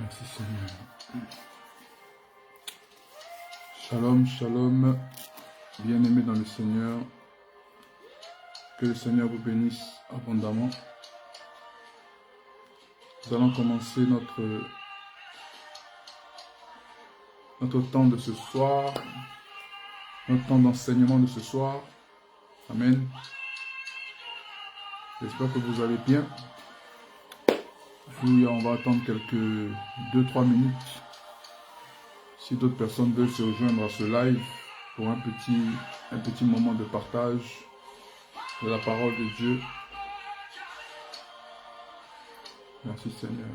Merci Seigneur. Shalom, shalom, bien-aimés dans le Seigneur. Que le Seigneur vous bénisse abondamment. Nous allons commencer notre temps de ce soir, notre temps d'enseignement de ce soir. Amen. J'espère que vous allez bien. On va attendre quelques 2-3 minutes. Si d'autres personnes veulent se rejoindre à ce live pour un petit moment de partage de la parole de Dieu. Merci Seigneur.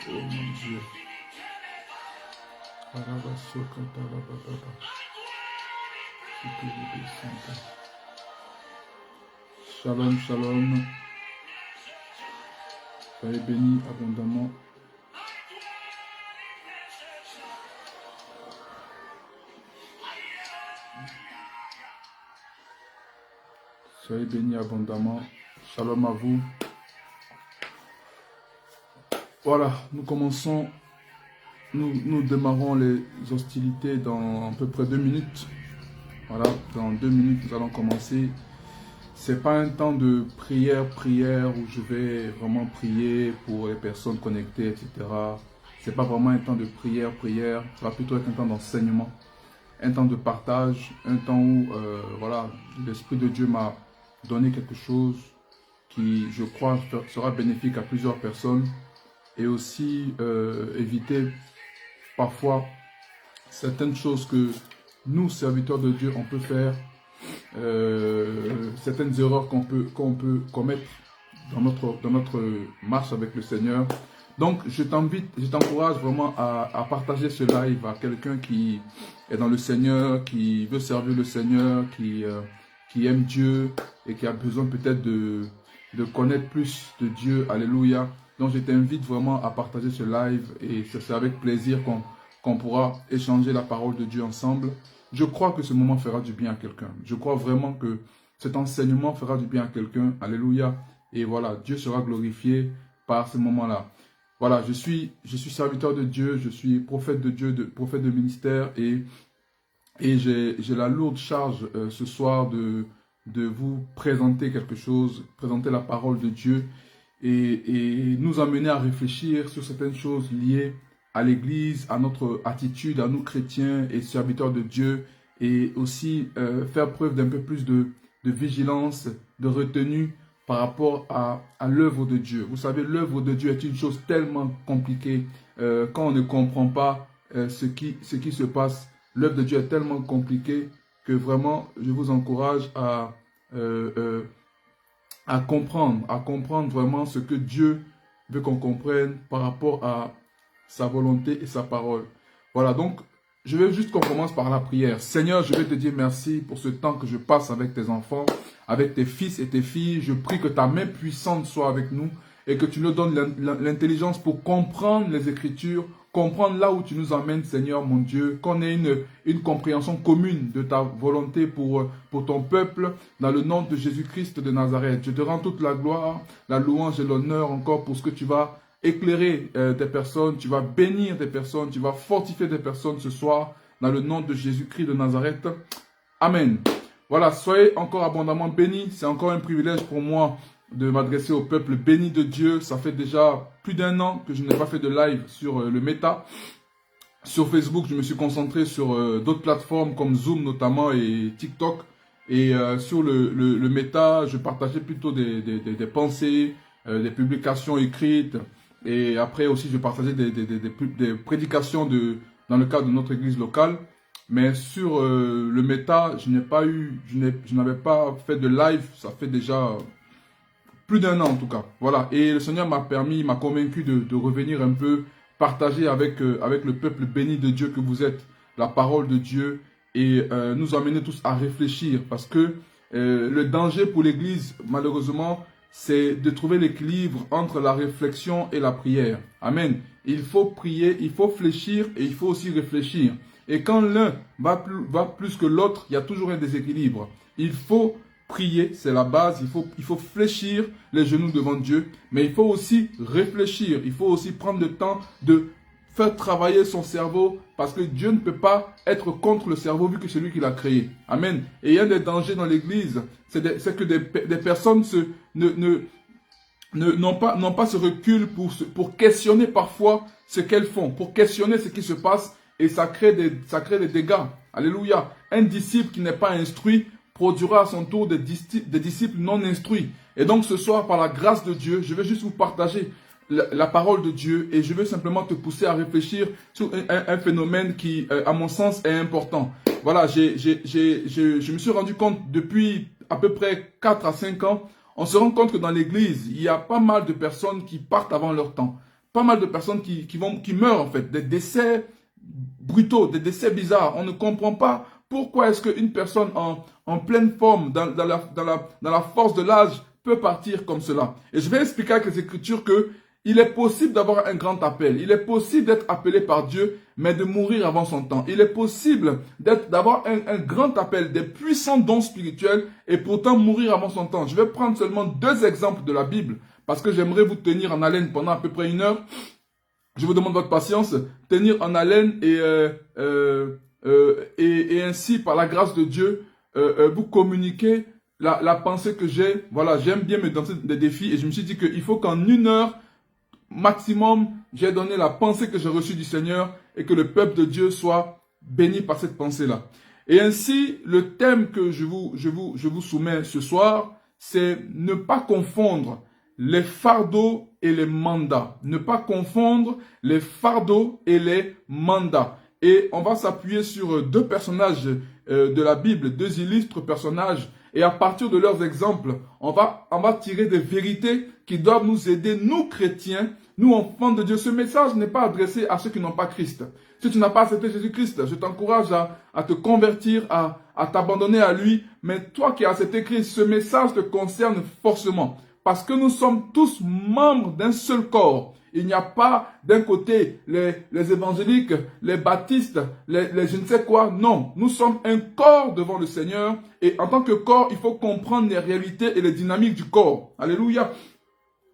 Oh mon Dieu. Shalom, shalom. Soyez bénis abondamment. Soyez bénis abondamment. Shalom à vous. Voilà, nous commençons. Nous démarrons les hostilités dans à peu près 2 minutes. Voilà, dans 2 minutes, nous allons commencer. C'est pas un temps de prière où je vais vraiment prier pour les personnes connectées, etc. C'est pas vraiment un temps de prière. Ça va plutôt être un temps d'enseignement, un temps de partage, un temps où voilà, l'Esprit de Dieu m'a donné quelque chose qui, je crois, sera bénéfique à plusieurs personnes et aussi éviter parfois certaines choses que nous, serviteurs de Dieu, on peut faire, certaines erreurs qu'on peut commettre dans notre marche avec le Seigneur. Donc, je t'encourage vraiment à partager ce live à quelqu'un qui est dans le Seigneur, qui veut servir le Seigneur, qui aime Dieu et qui a besoin peut-être de connaître plus de Dieu. Alléluia. Donc, je t'invite vraiment à partager ce live et c'est avec plaisir qu'on pourra échanger la parole de Dieu ensemble. Je crois que ce moment fera du bien à quelqu'un. Je crois vraiment que cet enseignement fera du bien à quelqu'un. Alléluia. Et voilà, Dieu sera glorifié par ce moment-là. Voilà, je suis serviteur de Dieu, je suis prophète de Dieu, prophète de ministère et j'ai la lourde charge ce soir de vous présenter quelque chose, présenter la parole de Dieu et nous amener à réfléchir sur certaines choses liées à l'Église, à notre attitude, à nous chrétiens et serviteurs de Dieu et aussi faire preuve d'un peu plus de vigilance, de retenue par rapport à l'œuvre de Dieu. Vous savez, l'œuvre de Dieu est une chose tellement compliquée quand on ne comprend pas ce qui se passe. L'œuvre de Dieu est tellement compliquée que vraiment, je vous encourage à comprendre vraiment ce que Dieu veut qu'on comprenne par rapport à sa volonté et sa parole. Voilà, donc, je veux juste qu'on commence par la prière. Seigneur, je vais te dire merci pour ce temps que je passe avec tes enfants, avec tes fils et tes filles. Je prie que ta main puissante soit avec nous et que tu nous donnes l'intelligence pour comprendre les Écritures, comprendre là où tu nous amènes, Seigneur, mon Dieu, qu'on ait une compréhension commune de ta volonté pour ton peuple, dans le nom de Jésus-Christ de Nazareth. Je te rends toute la gloire, la louange et l'honneur encore pour ce que tu vas éclairer des personnes, tu vas bénir des personnes, tu vas fortifier des personnes ce soir, dans le nom de Jésus-Christ de Nazareth. Amen. Voilà, soyez encore abondamment bénis. C'est encore un privilège pour moi de m'adresser au peuple béni de Dieu. Ça fait déjà plus d'1 an que je n'ai pas fait de live sur le Meta. Sur Facebook, je me suis concentré sur d'autres plateformes comme Zoom notamment et TikTok. Et sur le Meta, je partageais plutôt des pensées, des publications écrites. Et après aussi, je partageais des prédications dans le cadre de notre église locale. Mais sur le Meta, je n'avais pas fait de live. Ça fait déjà plus d'1 an en tout cas. Voilà. Et le Seigneur m'a convaincu de revenir un peu, partager avec le peuple béni de Dieu que vous êtes, la parole de Dieu et nous amener tous à réfléchir. Parce que le danger pour l'église, malheureusement, c'est de trouver l'équilibre entre la réflexion et la prière. Amen. Il faut prier, il faut fléchir et il faut aussi réfléchir. Et quand l'un va plus que l'autre, il y a toujours un déséquilibre. Il faut prier, c'est la base, il faut fléchir les genoux devant Dieu, mais il faut aussi réfléchir, il faut aussi prendre le temps de faire travailler son cerveau, parce que Dieu ne peut pas être contre le cerveau vu que c'est lui qui l'a créé. Amen. Et il y a des dangers dans l'église, c'est que des personnes n'ont pas ce recul pour questionner parfois ce qu'elles font, pour questionner ce qui se passe, et ça crée des dégâts. Alléluia. Un disciple qui n'est pas instruit produira à son tour des disciples non instruits. Et donc ce soir, par la grâce de Dieu, je vais juste vous partager la parole de Dieu, et je veux simplement te pousser à réfléchir sur un phénomène qui, à mon sens, est important. Voilà, je me suis rendu compte depuis à peu près 4 à 5 ans, on se rend compte que dans l'église, il y a pas mal de personnes qui partent avant leur temps. Pas mal de personnes qui meurent en fait, des décès brutaux, des décès bizarres. On ne comprend pas pourquoi est-ce qu'une personne en pleine forme, dans la force de l'âge, peut partir comme cela. Et je vais expliquer avec les Écritures que il est possible d'avoir un grand appel. Il est possible d'être appelé par Dieu, mais de mourir avant son temps. Il est possible d'avoir un grand appel, des puissants dons spirituels, et pourtant mourir avant son temps. Je vais prendre seulement 2 exemples de la Bible, parce que j'aimerais vous tenir en haleine pendant à peu près 1 heure. Je vous demande votre patience, tenir en haleine et ainsi, par la grâce de Dieu, vous communiquer la pensée que j'ai. Voilà, j'aime bien me donner des défis, et je me suis dit qu'il faut qu'en 1 heure, maximum, j'ai donné la pensée que j'ai reçue du Seigneur, et que le peuple de Dieu soit béni par cette pensée-là. Et ainsi, le thème que je vous soumets ce soir, c'est ne pas confondre les fardeaux et les mandats. Ne pas confondre les fardeaux et les mandats. Et on va s'appuyer sur 2 personnages de la Bible, 2 illustres personnages. Et à partir de leurs exemples, on va tirer des vérités qui doivent nous aider, nous chrétiens, nous enfants de Dieu. Ce message n'est pas adressé à ceux qui n'ont pas Christ. Si tu n'as pas accepté Jésus-Christ, je t'encourage à te convertir, à t'abandonner à lui. Mais toi qui as accepté Christ, ce message te concerne forcément. Parce que nous sommes tous membres d'un seul corps. Il n'y a pas d'un côté les évangéliques, les baptistes, les je ne sais quoi. Non, nous sommes un corps devant le Seigneur. Et en tant que corps, il faut comprendre les réalités et les dynamiques du corps. Alléluia.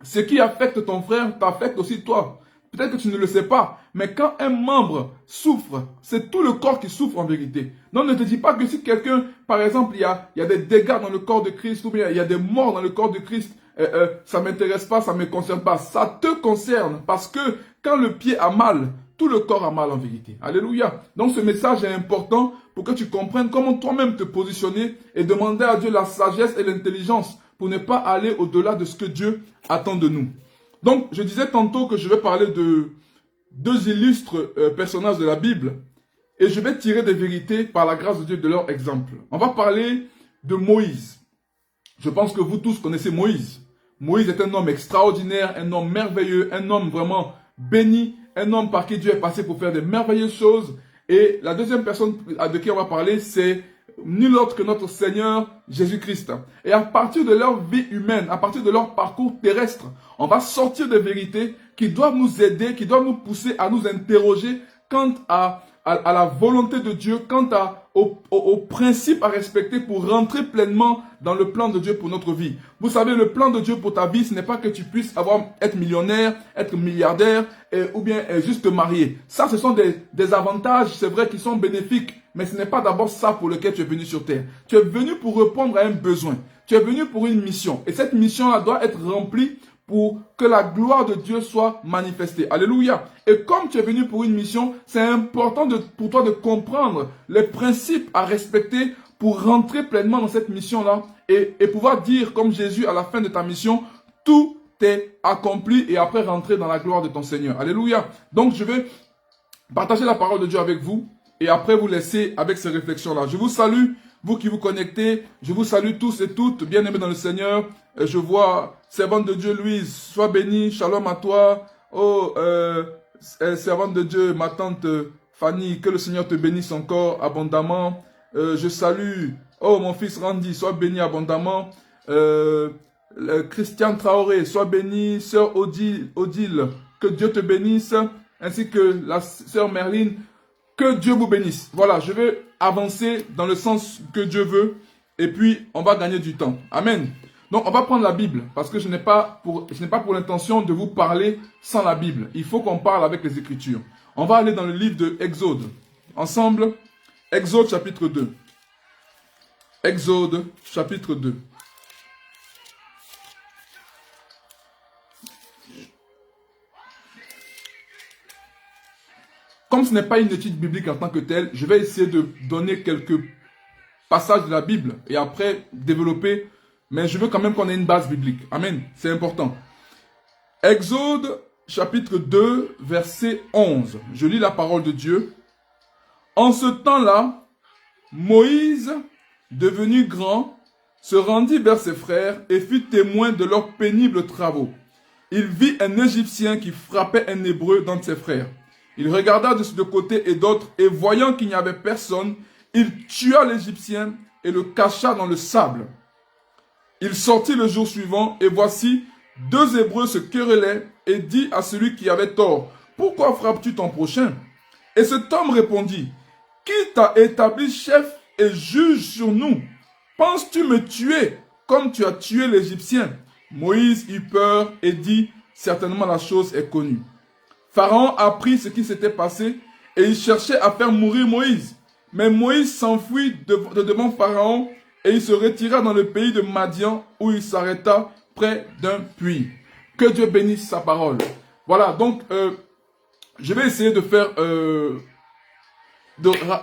Ce qui affecte ton frère t'affecte aussi toi. Peut-être que tu ne le sais pas, mais quand un membre souffre, c'est tout le corps qui souffre en vérité. Donc ne te dis pas que si quelqu'un, par exemple, il y a des dégâts dans le corps de Christ, ou bien il y a des morts dans le corps de Christ, ça m'intéresse pas, ça me concerne pas. Ça te concerne, parce que quand le pied a mal, tout le corps a mal en vérité. Alléluia. Donc ce message est important pour que tu comprennes comment toi-même te positionner et demander à Dieu la sagesse et l'intelligence pour ne pas aller au-delà de ce que Dieu attend de nous. Donc, je disais tantôt que je vais parler de 2 illustres personnages de la Bible, et je vais tirer des vérités par la grâce de Dieu de leur exemple. On va parler de Moïse. Je pense que vous tous connaissez Moïse. Moïse est un homme extraordinaire, un homme merveilleux, un homme vraiment béni, un homme par qui Dieu est passé pour faire de merveilleuses choses. Et la deuxième personne de qui on va parler, c'est nul autre que notre Seigneur Jésus-Christ. Et à partir de leur vie humaine, à partir de leur parcours terrestre, on va sortir des vérités qui doivent nous aider, qui doivent nous pousser à nous interroger quant à la volonté de Dieu, quant aux principes à respecter pour rentrer pleinement dans le plan de Dieu pour notre vie. Vous savez, le plan de Dieu pour ta vie, ce n'est pas que tu puisses être millionnaire, être milliardaire, ou bien juste te marier. Ça, ce sont des avantages, c'est vrai, qui sont bénéfiques, mais ce n'est pas d'abord ça pour lequel tu es venu sur terre. Tu es venu pour répondre à un besoin. Tu es venu pour une mission. Et cette mission-là doit être remplie pour que la gloire de Dieu soit manifestée. Alléluia. Et comme tu es venu pour une mission, c'est important pour toi de comprendre les principes à respecter pour rentrer pleinement dans cette mission-là et pouvoir dire, comme Jésus, à la fin de ta mission, tout est accompli, et après rentrer dans la gloire de ton Seigneur. Alléluia. Donc je vais partager la parole de Dieu avec vous et après vous laisser avec ces réflexions-là. Je vous salue, vous qui vous connectez, je vous salue tous et toutes, bien-aimés dans le Seigneur. Je vois servante de Dieu Louise, sois bénie, shalom à toi. Oh, servante de Dieu, ma tante Fanny, que le Seigneur te bénisse encore abondamment. Je salue, oh mon fils Randy, sois béni abondamment. Christian Traoré, sois béni. Sœur Odile, que Dieu te bénisse, ainsi que la sœur Merline. Que Dieu vous bénisse. Voilà, je vais avancer dans le sens que Dieu veut et puis on va gagner du temps. Amen. Donc on va prendre la Bible parce que je n'ai pas pour l'intention de vous parler sans la Bible. Il faut qu'on parle avec les Écritures. On va aller dans le livre de Exode. Ensemble, Exode chapitre 2. Exode chapitre 2. Comme ce n'est pas une étude biblique en tant que telle, je vais essayer de donner quelques passages de la Bible et après développer, mais je veux quand même qu'on ait une base biblique. Amen, c'est important. Exode chapitre 2, verset 11. Je lis la parole de Dieu. En ce temps-là, Moïse, devenu grand, se rendit vers ses frères et fut témoin de leurs pénibles travaux. Il vit un Égyptien qui frappait un Hébreu d'entre ses frères. Il regarda de ce côté et d'autre, et voyant qu'il n'y avait personne, il tua l'Égyptien et le cacha dans le sable. Il sortit le jour suivant, et voici, deux Hébreux se querellaient, et dit à celui qui avait tort, « Pourquoi frappes-tu ton prochain ?» Et cet homme répondit, « Qui t'a établi chef et juge sur nous? Penses-tu me tuer comme tu as tué l'Égyptien ?» Moïse eut peur et dit, « Certainement la chose est connue. » Pharaon apprit ce qui s'était passé et il cherchait à faire mourir Moïse. Mais Moïse s'enfuit de devant Pharaon et il se retira dans le pays de Madian où il s'arrêta près d'un puits. Que Dieu bénisse sa parole. Voilà, donc je vais essayer de faire,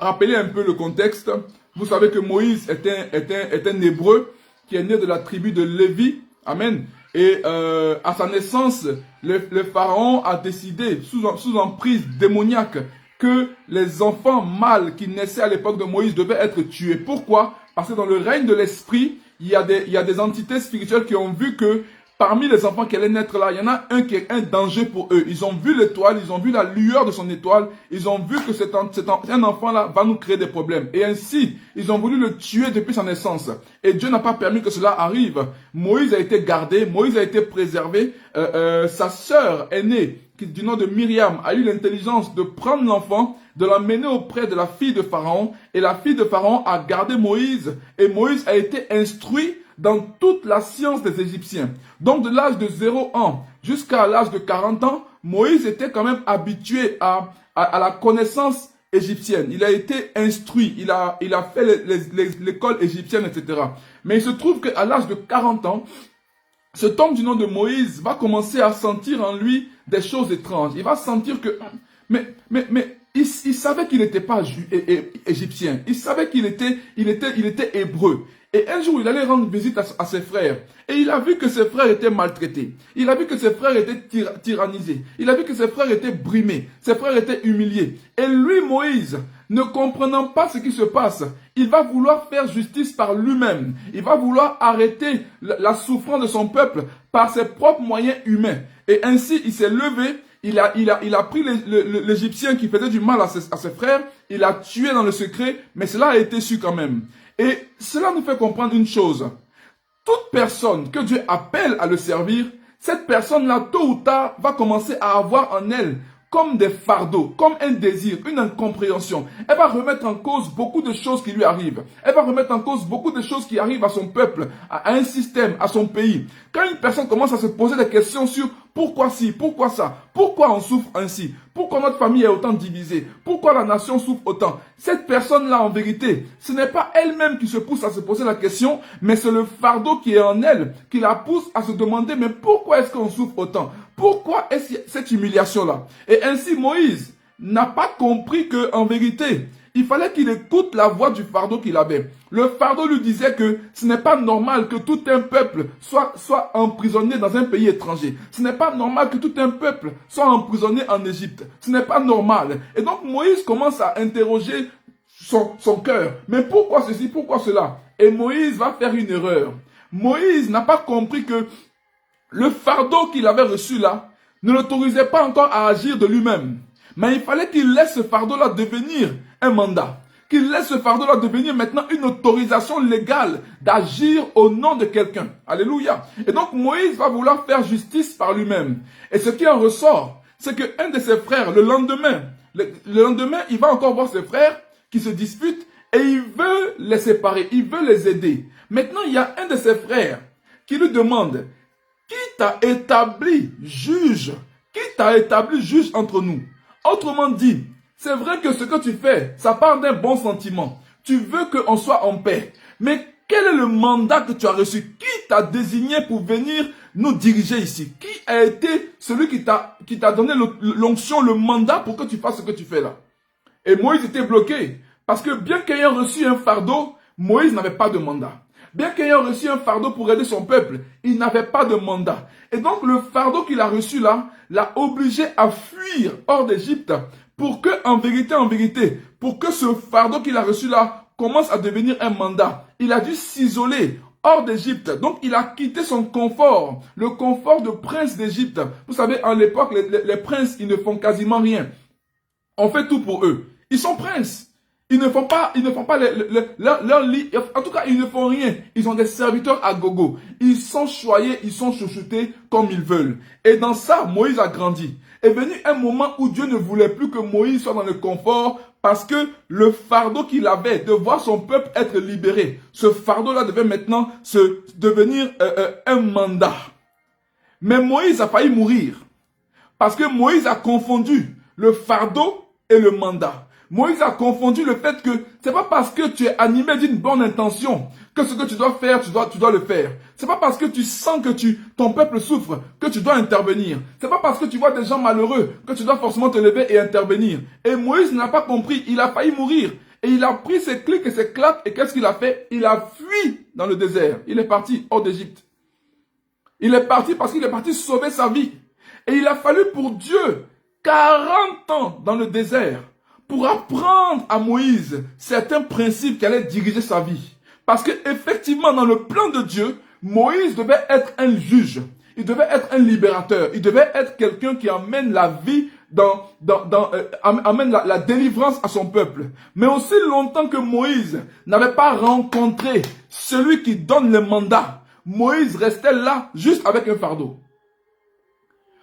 rappeler un peu le contexte. Vous savez que Moïse est un Hébreu qui est né de la tribu de Lévi. Amen. Et à sa naissance, le pharaon a décidé, sous emprise démoniaque, que les enfants mâles qui naissaient à l'époque de Moïse devaient être tués. Pourquoi? Parce que dans le règne de l'esprit, il y a des entités spirituelles qui ont vu que parmi les enfants qui allaient naître là, il y en a un qui est un danger pour eux. Ils ont vu l'étoile, ils ont vu la lueur de son étoile, ils ont vu que un enfant-là va nous créer des problèmes. Et ainsi, ils ont voulu le tuer depuis sa naissance. Et Dieu n'a pas permis que cela arrive. Moïse a été gardé, Moïse a été préservé. Sa sœur aînée, du nom de Myriam, a eu l'intelligence de prendre l'enfant, de l'emmener auprès de la fille de Pharaon. Et la fille de Pharaon a gardé Moïse. Et Moïse a été instruit dans toute la science des Égyptiens. Donc de l'âge de 0 ans jusqu'à l'âge de 40 ans, Moïse était quand même habitué à la connaissance égyptienne. Il a été instruit, il a fait l'école égyptienne, etc. Mais il se trouve qu'à l'âge de 40 ans, cet homme du nom de Moïse va commencer à sentir en lui des choses étranges. Il va sentir que... Mais il savait qu'il n'était pas égyptien. Il savait qu'il était hébreu. Et un jour, il allait rendre visite à ses frères. Et il a vu que ses frères étaient maltraités. Il a vu que ses frères étaient tyrannisés. Il a vu que ses frères étaient brimés. Ses frères étaient humiliés. Et lui, Moïse, ne comprenant pas ce qui se passe, il va vouloir faire justice par lui-même. Il va vouloir arrêter la souffrance de son peuple par ses propres moyens humains. Et ainsi, il s'est levé. Il a pris l'Égyptien qui faisait du mal à ses frères. Il l'a tué dans le secret. Mais cela a été su quand même. Et cela nous fait comprendre une chose. Toute personne que Dieu appelle à le servir, cette personne-là, tôt ou tard, va commencer à avoir en elle comme des fardeaux, comme un désir, une incompréhension. Elle va remettre en cause beaucoup de choses qui lui arrivent. Elle va remettre en cause beaucoup de choses qui arrivent à son peuple, à un système, à son pays. Quand une personne commence à se poser des questions sur pourquoi ci, pourquoi ça, pourquoi on souffre ainsi, pourquoi notre famille est autant divisée, pourquoi la nation souffre autant, cette personne-là, en vérité, ce n'est pas elle-même qui se pousse à se poser la question, mais c'est le fardeau qui est en elle, qui la pousse à se demander, mais pourquoi est-ce qu'on souffre autant? Pourquoi est-ce cette humiliation-là? Et ainsi, Moïse n'a pas compris que, en vérité, il fallait qu'il écoute la voix du fardeau qu'il avait. Le fardeau lui disait que ce n'est pas normal que tout un peuple soit emprisonné dans un pays étranger. Ce n'est pas normal que tout un peuple soit emprisonné en Égypte. Ce n'est pas normal. Et donc Moïse commence à interroger son cœur. Mais pourquoi ceci, pourquoi cela? Et Moïse va faire une erreur. Moïse n'a pas compris que le fardeau qu'il avait reçu là ne l'autorisait pas encore à agir de lui-même. Mais il fallait qu'il laisse ce fardeau-là devenir un mandat. Qu'il laisse ce fardeau-là devenir maintenant une autorisation légale d'agir au nom de quelqu'un. Alléluia. Et donc Moïse va vouloir faire justice par lui-même. Et ce qui en ressort, c'est qu'un de ses frères, le lendemain, il va encore voir ses frères qui se disputent et il veut les séparer, il veut les aider. Maintenant, il y a un de ses frères qui lui demande, qui t'a établi juge? Qui t'a établi juge entre nous? Autrement dit, c'est vrai que ce que tu fais, ça part d'un bon sentiment. Tu veux qu'on soit en paix. Mais quel est le mandat que tu as reçu? Qui t'a désigné pour venir nous diriger ici? Qui a été celui qui t'a donné l'onction, le mandat pour que tu fasses ce que tu fais là? Et Moïse était bloqué. Parce que bien qu'ayant reçu un fardeau, Moïse n'avait pas de mandat. Bien qu'ayant reçu un fardeau pour aider son peuple, il n'avait pas de mandat. Et donc le fardeau qu'il a reçu là, l'a obligé à fuir hors d'Égypte pour que, en vérité, pour que ce fardeau qu'il a reçu là commence à devenir un mandat. Il a dû s'isoler hors d'Égypte. Donc il a quitté son confort, le confort de prince d'Égypte. Vous savez, à l'époque, les princes, ils ne font quasiment rien. On fait tout pour eux. Ils sont princes. Ils ne font pas leur lit. En tout cas, ils ne font rien. Ils ont des serviteurs à gogo. Ils sont choyés, ils sont chouchoutés comme ils veulent. Et dans ça, Moïse a grandi. Est venu un moment où Dieu ne voulait plus que Moïse soit dans le confort parce que le fardeau qu'il avait de voir son peuple être libéré, ce fardeau-là devait maintenant devenir un mandat. Mais Moïse a failli mourir parce que Moïse a confondu le fardeau et le mandat. Moïse a confondu le fait que c'est pas parce que tu es animé d'une bonne intention que ce que tu dois faire, tu dois le faire. C'est pas parce que tu sens que ton peuple souffre que tu dois intervenir. C'est pas parce que tu vois des gens malheureux que tu dois forcément te lever et intervenir. Et Moïse n'a pas compris, il a failli mourir. Et il a pris ses clics et ses claques et qu'est-ce qu'il a fait? Il a fui dans le désert. Il est parti hors d'Égypte. Il est parti parce qu'il est parti sauver sa vie. Et il a fallu pour Dieu 40 ans dans le désert pour apprendre à Moïse certains principes qui allaient diriger sa vie. Parce que effectivement, dans le plan de Dieu, Moïse devait être un juge. Il devait être un libérateur. Il devait être quelqu'un qui amène la vie, amène la délivrance à son peuple. Mais aussi longtemps que Moïse n'avait pas rencontré celui qui donne le mandat, Moïse restait là juste avec un fardeau.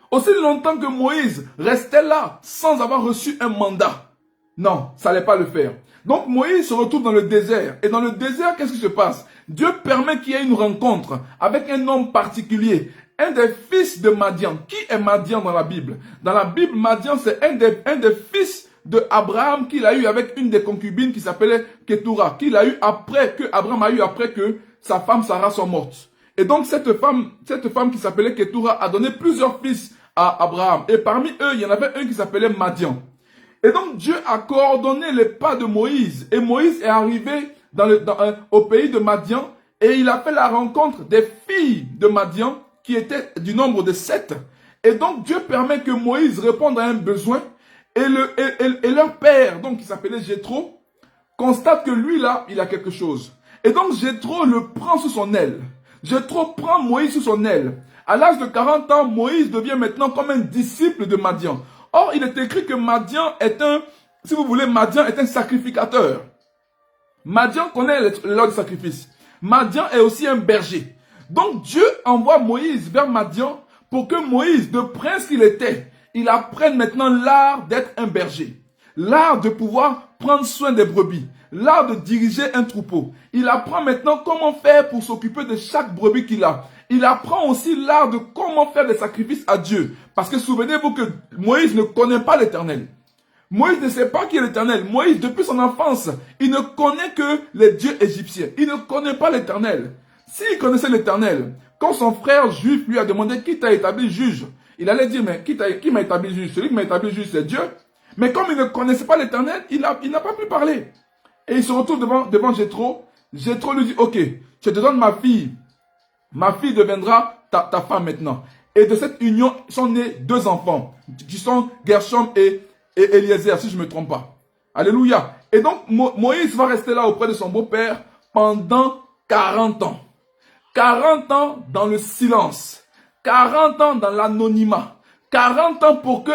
Aussi longtemps que Moïse restait là sans avoir reçu un mandat, non, ça n'allait pas le faire. Donc Moïse se retrouve dans le désert. Et dans le désert, qu'est-ce qui se passe? Dieu permet qu'il y ait une rencontre avec un homme particulier, un des fils de Madian. Qui est Madian dans la Bible? Dans la Bible, Madian, c'est un des fils de Abraham qu'il a eu avec une des concubines qui s'appelait Ketura, qu'il a eu après que Abraham a eu après que sa femme Sarah soit morte. Et donc cette femme qui s'appelait Ketura a donné plusieurs fils à Abraham. Et parmi eux, il y en avait un qui s'appelait Madian. Et donc Dieu a coordonné les pas de Moïse. Et Moïse est arrivé au pays de Madian. Et il a fait la rencontre des filles de Madian qui étaient du nombre de 7. Et donc Dieu permet que Moïse réponde à un besoin. Et leur père, donc qui s'appelait Jéthro, constate que lui là, il a quelque chose. Et donc Jéthro le prend sous son aile. Jéthro prend Moïse sous son aile. À l'âge de 40 ans, Moïse devient maintenant comme un disciple de Madian. Or, il est écrit que Madian est Madian est un sacrificateur. Madian connaît l'heure du sacrifice. Madian est aussi un berger. Donc, Dieu envoie Moïse vers Madian pour que Moïse, de prince qu'il était, il apprenne maintenant l'art d'être un berger. L'art de pouvoir prendre soin des brebis. L'art de diriger un troupeau. Il apprend maintenant comment faire pour s'occuper de chaque brebis qu'il a. Il apprend aussi l'art de comment faire des sacrifices à Dieu. Parce que souvenez-vous que Moïse ne connaît pas l'Éternel. Moïse ne sait pas qui est l'Éternel. Moïse, depuis son enfance, il ne connaît que les dieux égyptiens. Il ne connaît pas l'Éternel. S'il connaissait l'Éternel, quand son frère juif lui a demandé qui t'a établi juge, il allait dire, mais qui m'a établi juge? Celui qui m'a établi juge, c'est Dieu. Mais comme il ne connaissait pas l'Éternel, il n'a pas pu parler. Et il se retrouve devant Jéthro. Jéthro lui dit, ok, je te donne ma fille. Ma fille deviendra ta femme maintenant. Et de cette union sont nés 2 enfants, qui sont Gershom et Eliezer, si je ne me trompe pas. Alléluia. Et donc, Moïse va rester là auprès de son beau-père pendant 40 ans. 40 ans dans le silence. 40 ans dans l'anonymat. 40 ans pour que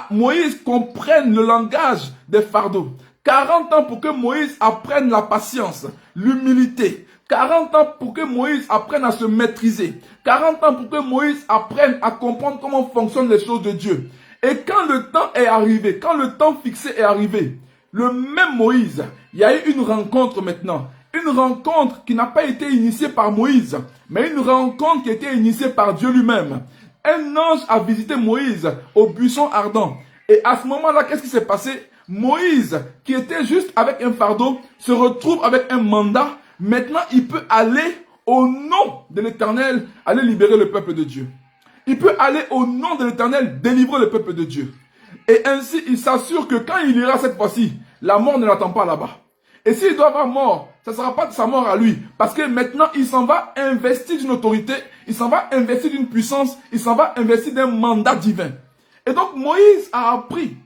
Moïse comprenne le langage des fardeaux. 40 ans pour que Moïse apprenne la patience, l'humilité. 40 ans pour que Moïse apprenne à se maîtriser. 40 ans pour que Moïse apprenne à comprendre comment fonctionnent les choses de Dieu. Et quand le temps est arrivé, quand le temps fixé est arrivé, le même Moïse, il y a eu une rencontre maintenant. Une rencontre qui n'a pas été initiée par Moïse, mais une rencontre qui a été initiée par Dieu lui-même. Un ange a visité Moïse au buisson ardent. Et à ce moment-là, qu'est-ce qui s'est passé? Moïse, qui était juste avec un fardeau, se retrouve avec un mandat. Maintenant, il peut aller au nom de l'Éternel, aller libérer le peuple de Dieu. Il peut aller au nom de l'Éternel, délivrer le peuple de Dieu. Et ainsi, il s'assure que quand il ira cette fois-ci, la mort ne l'attend pas là-bas. Et s'il doit avoir mort, ça ne sera pas de sa mort à lui. Parce que maintenant, il s'en va investir d'une autorité, il s'en va investir d'une puissance, il s'en va investir d'un mandat divin. Et donc, Moïse a appris,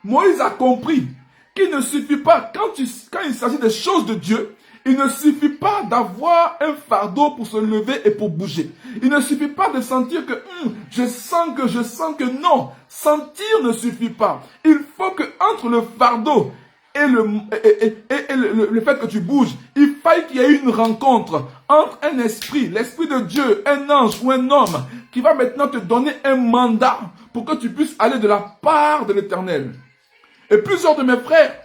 Moïse a compris qu'il ne suffit pas, quand il s'agit des choses de Dieu, il ne suffit pas d'avoir un fardeau pour se lever et pour bouger. Il ne suffit pas de sentir que je sens que non. Sentir ne suffit pas. Il faut que entre le fardeau et le fait que tu bouges, il faille qu'il y ait une rencontre entre un esprit, l'esprit de Dieu, un ange ou un homme qui va maintenant te donner un mandat pour que tu puisses aller de la part de l'Éternel. Et plusieurs de mes frères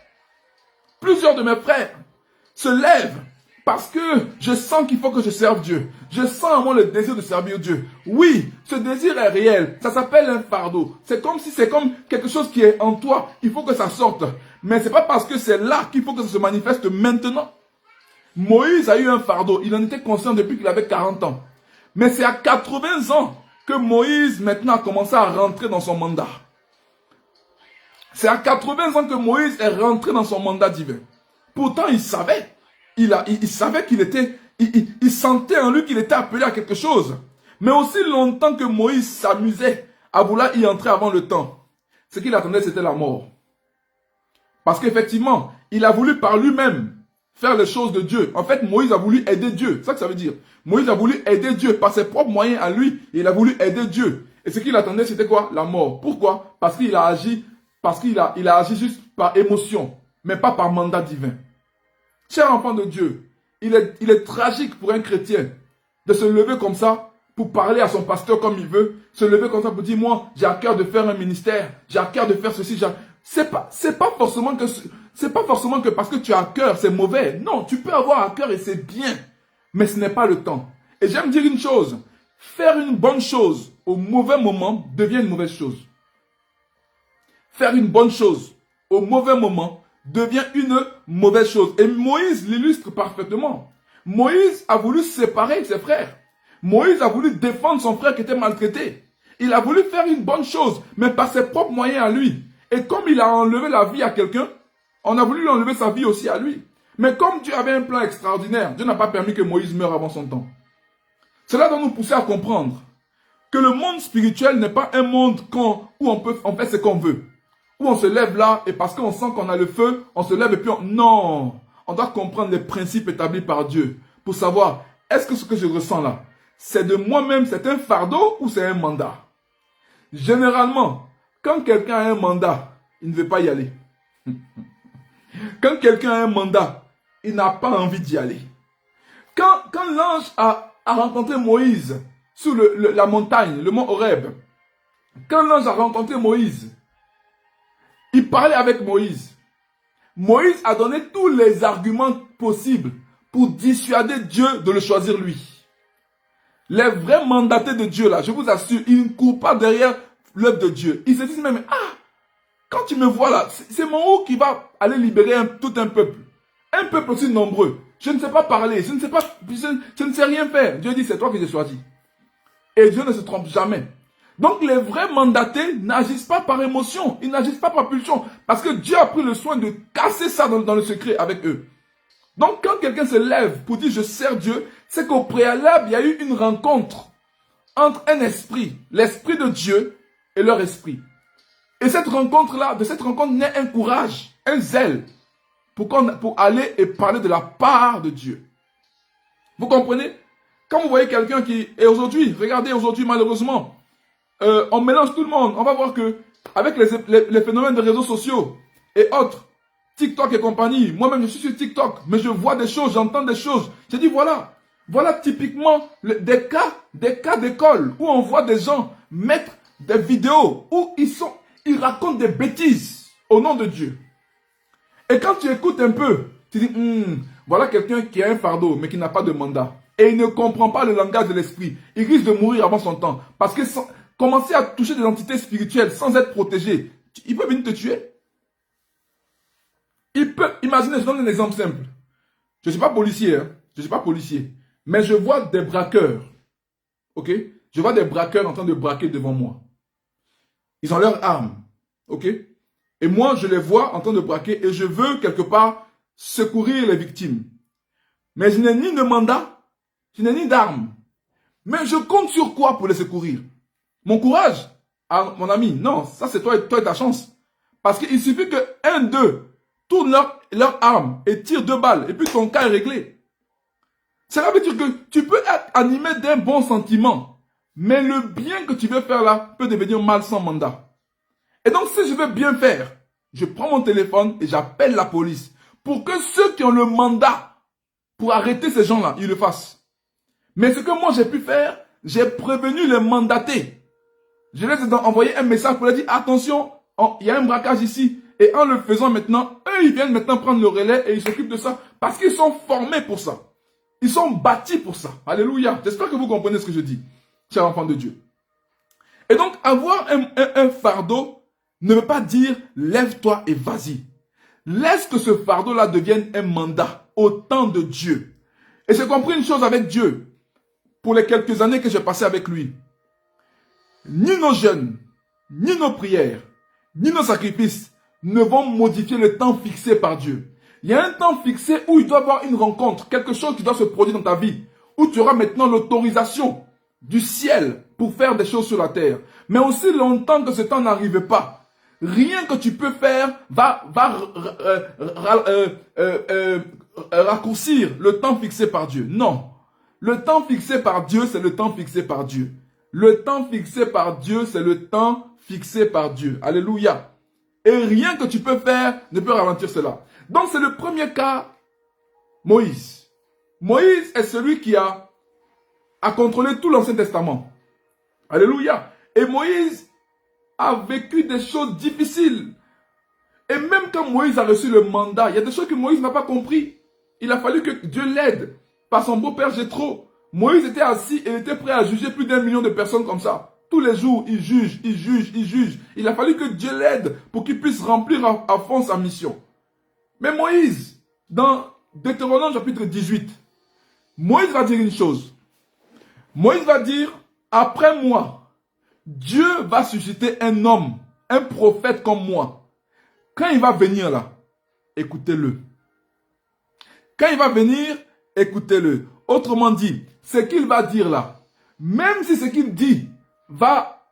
se lèvent parce que je sens qu'il faut que je serve Dieu. Je sens en moi le désir de servir Dieu. Oui, ce désir est réel. Ça s'appelle un fardeau. C'est comme quelque chose qui est en toi. Il faut que ça sorte. Mais c'est pas parce que c'est là qu'il faut que ça se manifeste maintenant. Moïse a eu un fardeau. Il en était conscient depuis qu'il avait 40 ans. Mais c'est à 80 ans que Moïse maintenant a commencé à rentrer dans son mandat. C'est à 80 ans que Moïse est rentré dans son mandat divin. Pourtant, il savait. Il savait qu'il était... Il sentait en lui qu'il était appelé à quelque chose. Mais aussi longtemps que Moïse s'amusait à vouloir y entrer avant le temps, ce qu'il attendait, c'était la mort. Parce qu'effectivement, il a voulu par lui-même faire les choses de Dieu. En fait, Moïse a voulu aider Dieu. C'est ça que ça veut dire. Moïse a voulu aider Dieu par ses propres moyens à lui. Il a voulu aider Dieu. Et ce qu'il attendait, c'était quoi? La mort. Pourquoi? Parce qu'il a agi... il a agi juste par émotion, mais pas par mandat divin. Cher enfant de Dieu, il est tragique pour un chrétien de se lever comme ça pour parler à son pasteur comme il veut, se lever comme ça pour dire, moi, j'ai à cœur de faire un ministère, j'ai à cœur de faire ceci. C'est pas forcément que parce que tu as à cœur, c'est mauvais. Non, tu peux avoir à cœur et c'est bien, mais ce n'est pas le temps. Et j'aime dire une chose, faire une bonne chose au mauvais moment devient une mauvaise chose. Faire une bonne chose au mauvais moment devient une mauvaise chose. Et Moïse l'illustre parfaitement. Moïse a voulu séparer ses frères. Moïse a voulu défendre son frère qui était maltraité. Il a voulu faire une bonne chose, mais par ses propres moyens à lui. Et comme il a enlevé la vie à quelqu'un, on a voulu lui enlever sa vie aussi à lui. Mais comme Dieu avait un plan extraordinaire, Dieu n'a pas permis que Moïse meure avant son temps. Cela doit nous pousser à comprendre que le monde spirituel n'est pas un monde où on fait ce qu'on veut. Où on se lève là et parce qu'on sent qu'on a le feu, on se lève et puis non, on doit comprendre les principes établis par Dieu pour savoir, est-ce que ce que je ressens là, c'est de moi-même, c'est un fardeau ou c'est un mandat? Généralement, quand quelqu'un a un mandat, il ne veut pas y aller. Quand quelqu'un a un mandat, il n'a pas envie d'y aller. Quand l'ange a rencontré Moïse sur la montagne, le mont Horeb, quand l'ange a rencontré Moïse, il parlait avec Moïse. Moïse a donné tous les arguments possibles pour dissuader Dieu de le choisir lui. Les vrais mandatés de Dieu là, je vous assure, ils ne courent pas derrière l'œuvre de Dieu. Ils se disent même, quand tu me vois là, c'est mon haut qui va aller libérer tout un peuple. Un peuple aussi nombreux. Je ne sais pas parler, je ne sais rien faire. Dieu dit, c'est toi que j'ai choisi. Et Dieu ne se trompe jamais. Donc les vrais mandatés n'agissent pas par émotion, ils n'agissent pas par pulsion, parce que Dieu a pris le soin de casser ça dans le secret avec eux. Donc quand quelqu'un se lève pour dire je sers Dieu, c'est qu'au préalable, il y a eu une rencontre entre un esprit, l'esprit de Dieu et leur esprit. Et cette rencontre-là, de cette rencontre naît un courage, un zèle, pour aller et parler de la part de Dieu. Vous comprenez? Quand vous voyez quelqu'un qui, et aujourd'hui, regardez aujourd'hui malheureusement, on mélange tout le monde. On va voir que avec les phénomènes de réseaux sociaux et autres, TikTok et compagnie, moi-même je suis sur TikTok, mais je vois des choses, j'entends des choses. J'ai dit voilà typiquement des cas d'école où on voit des gens mettre des vidéos où ils sont il raconte des bêtises au nom de Dieu. Et quand tu écoutes un peu, tu dis, voilà quelqu'un qui a un fardeau, mais qui n'a pas de mandat. Et il ne comprend pas le langage de l'esprit. Il risque de mourir avant son temps. Parce que commencer à toucher des entités spirituelles sans être protégé, il peut venir te tuer. Il peut, imaginez, je donne un exemple simple. Je ne suis pas policier, hein. Je ne suis pas policier. Mais je vois des braqueurs. Ok? Je vois des braqueurs en train de braquer devant moi. Ils ont leurs armes. Ok? Et moi, je les vois en train de braquer et je veux quelque part secourir les victimes. Mais je n'ai ni de mandat, je n'ai ni d'armes. Mais je compte sur quoi pour les secourir? Mon courage? Ah, mon ami, non, ça c'est toi et ta chance. Parce qu'il suffit que un d'eux tourne leur arme et tire 2 balles et puis ton cas est réglé. Cela veut dire que tu peux être animé d'un bon sentiment, mais le bien que tu veux faire là peut devenir mal sans mandat. Et donc si je veux bien faire, je prends mon téléphone et j'appelle la police pour que ceux qui ont le mandat pour arrêter ces gens-là, ils le fassent. Mais ce que moi j'ai pu faire, j'ai prévenu les mandatés. Je les ai envoyé un message pour leur dire attention, il y a un braquage ici. Et en le faisant maintenant, eux ils viennent maintenant prendre le relais et ils s'occupent de ça parce qu'ils sont formés pour ça. Ils sont bâtis pour ça. Alléluia. J'espère que vous comprenez ce que je dis, chers enfants de Dieu. Et donc avoir un fardeau ne veut pas dire lève-toi et vas-y. Laisse que ce fardeau-là devienne un mandat au temps de Dieu. Et j'ai compris une chose avec Dieu, pour les quelques années que j'ai passées avec lui. Ni nos jeûnes, ni nos prières, ni nos sacrifices ne vont modifier le temps fixé par Dieu. Il y a un temps fixé où il doit y avoir une rencontre, quelque chose qui doit se produire dans ta vie, où tu auras maintenant l'autorisation du ciel pour faire des choses sur la terre. Mais aussi longtemps que ce temps n'arrive pas, rien que tu peux faire va raccourcir le temps fixé par Dieu. Non. Le temps fixé par Dieu, c'est le temps fixé par Dieu. Le temps fixé par Dieu, c'est le temps fixé par Dieu. Alléluia. Et rien que tu peux faire ne peut ralentir cela. Donc c'est le premier cas, Moïse. Moïse est celui qui a contrôlé tout l'Ancien Testament. Alléluia. Et Moïse a vécu des choses difficiles. Et même quand Moïse a reçu le mandat, il y a des choses que Moïse n'a pas compris. Il a fallu que Dieu l'aide par son beau-père Jéthro. Moïse était assis et était prêt à juger plus d'1 million de personnes comme ça. Tous les jours, il juge, il juge, il juge. Il a fallu que Dieu l'aide pour qu'il puisse remplir à fond sa mission. Mais Moïse, dans Deutéronome chapitre 18, Moïse va dire une chose. Moïse va dire, après moi, Dieu va susciter un homme, un prophète comme moi. Quand il va venir là, écoutez-le. Quand il va venir, écoutez-le. Autrement dit, ce qu'il va dire là, même si ce qu'il dit va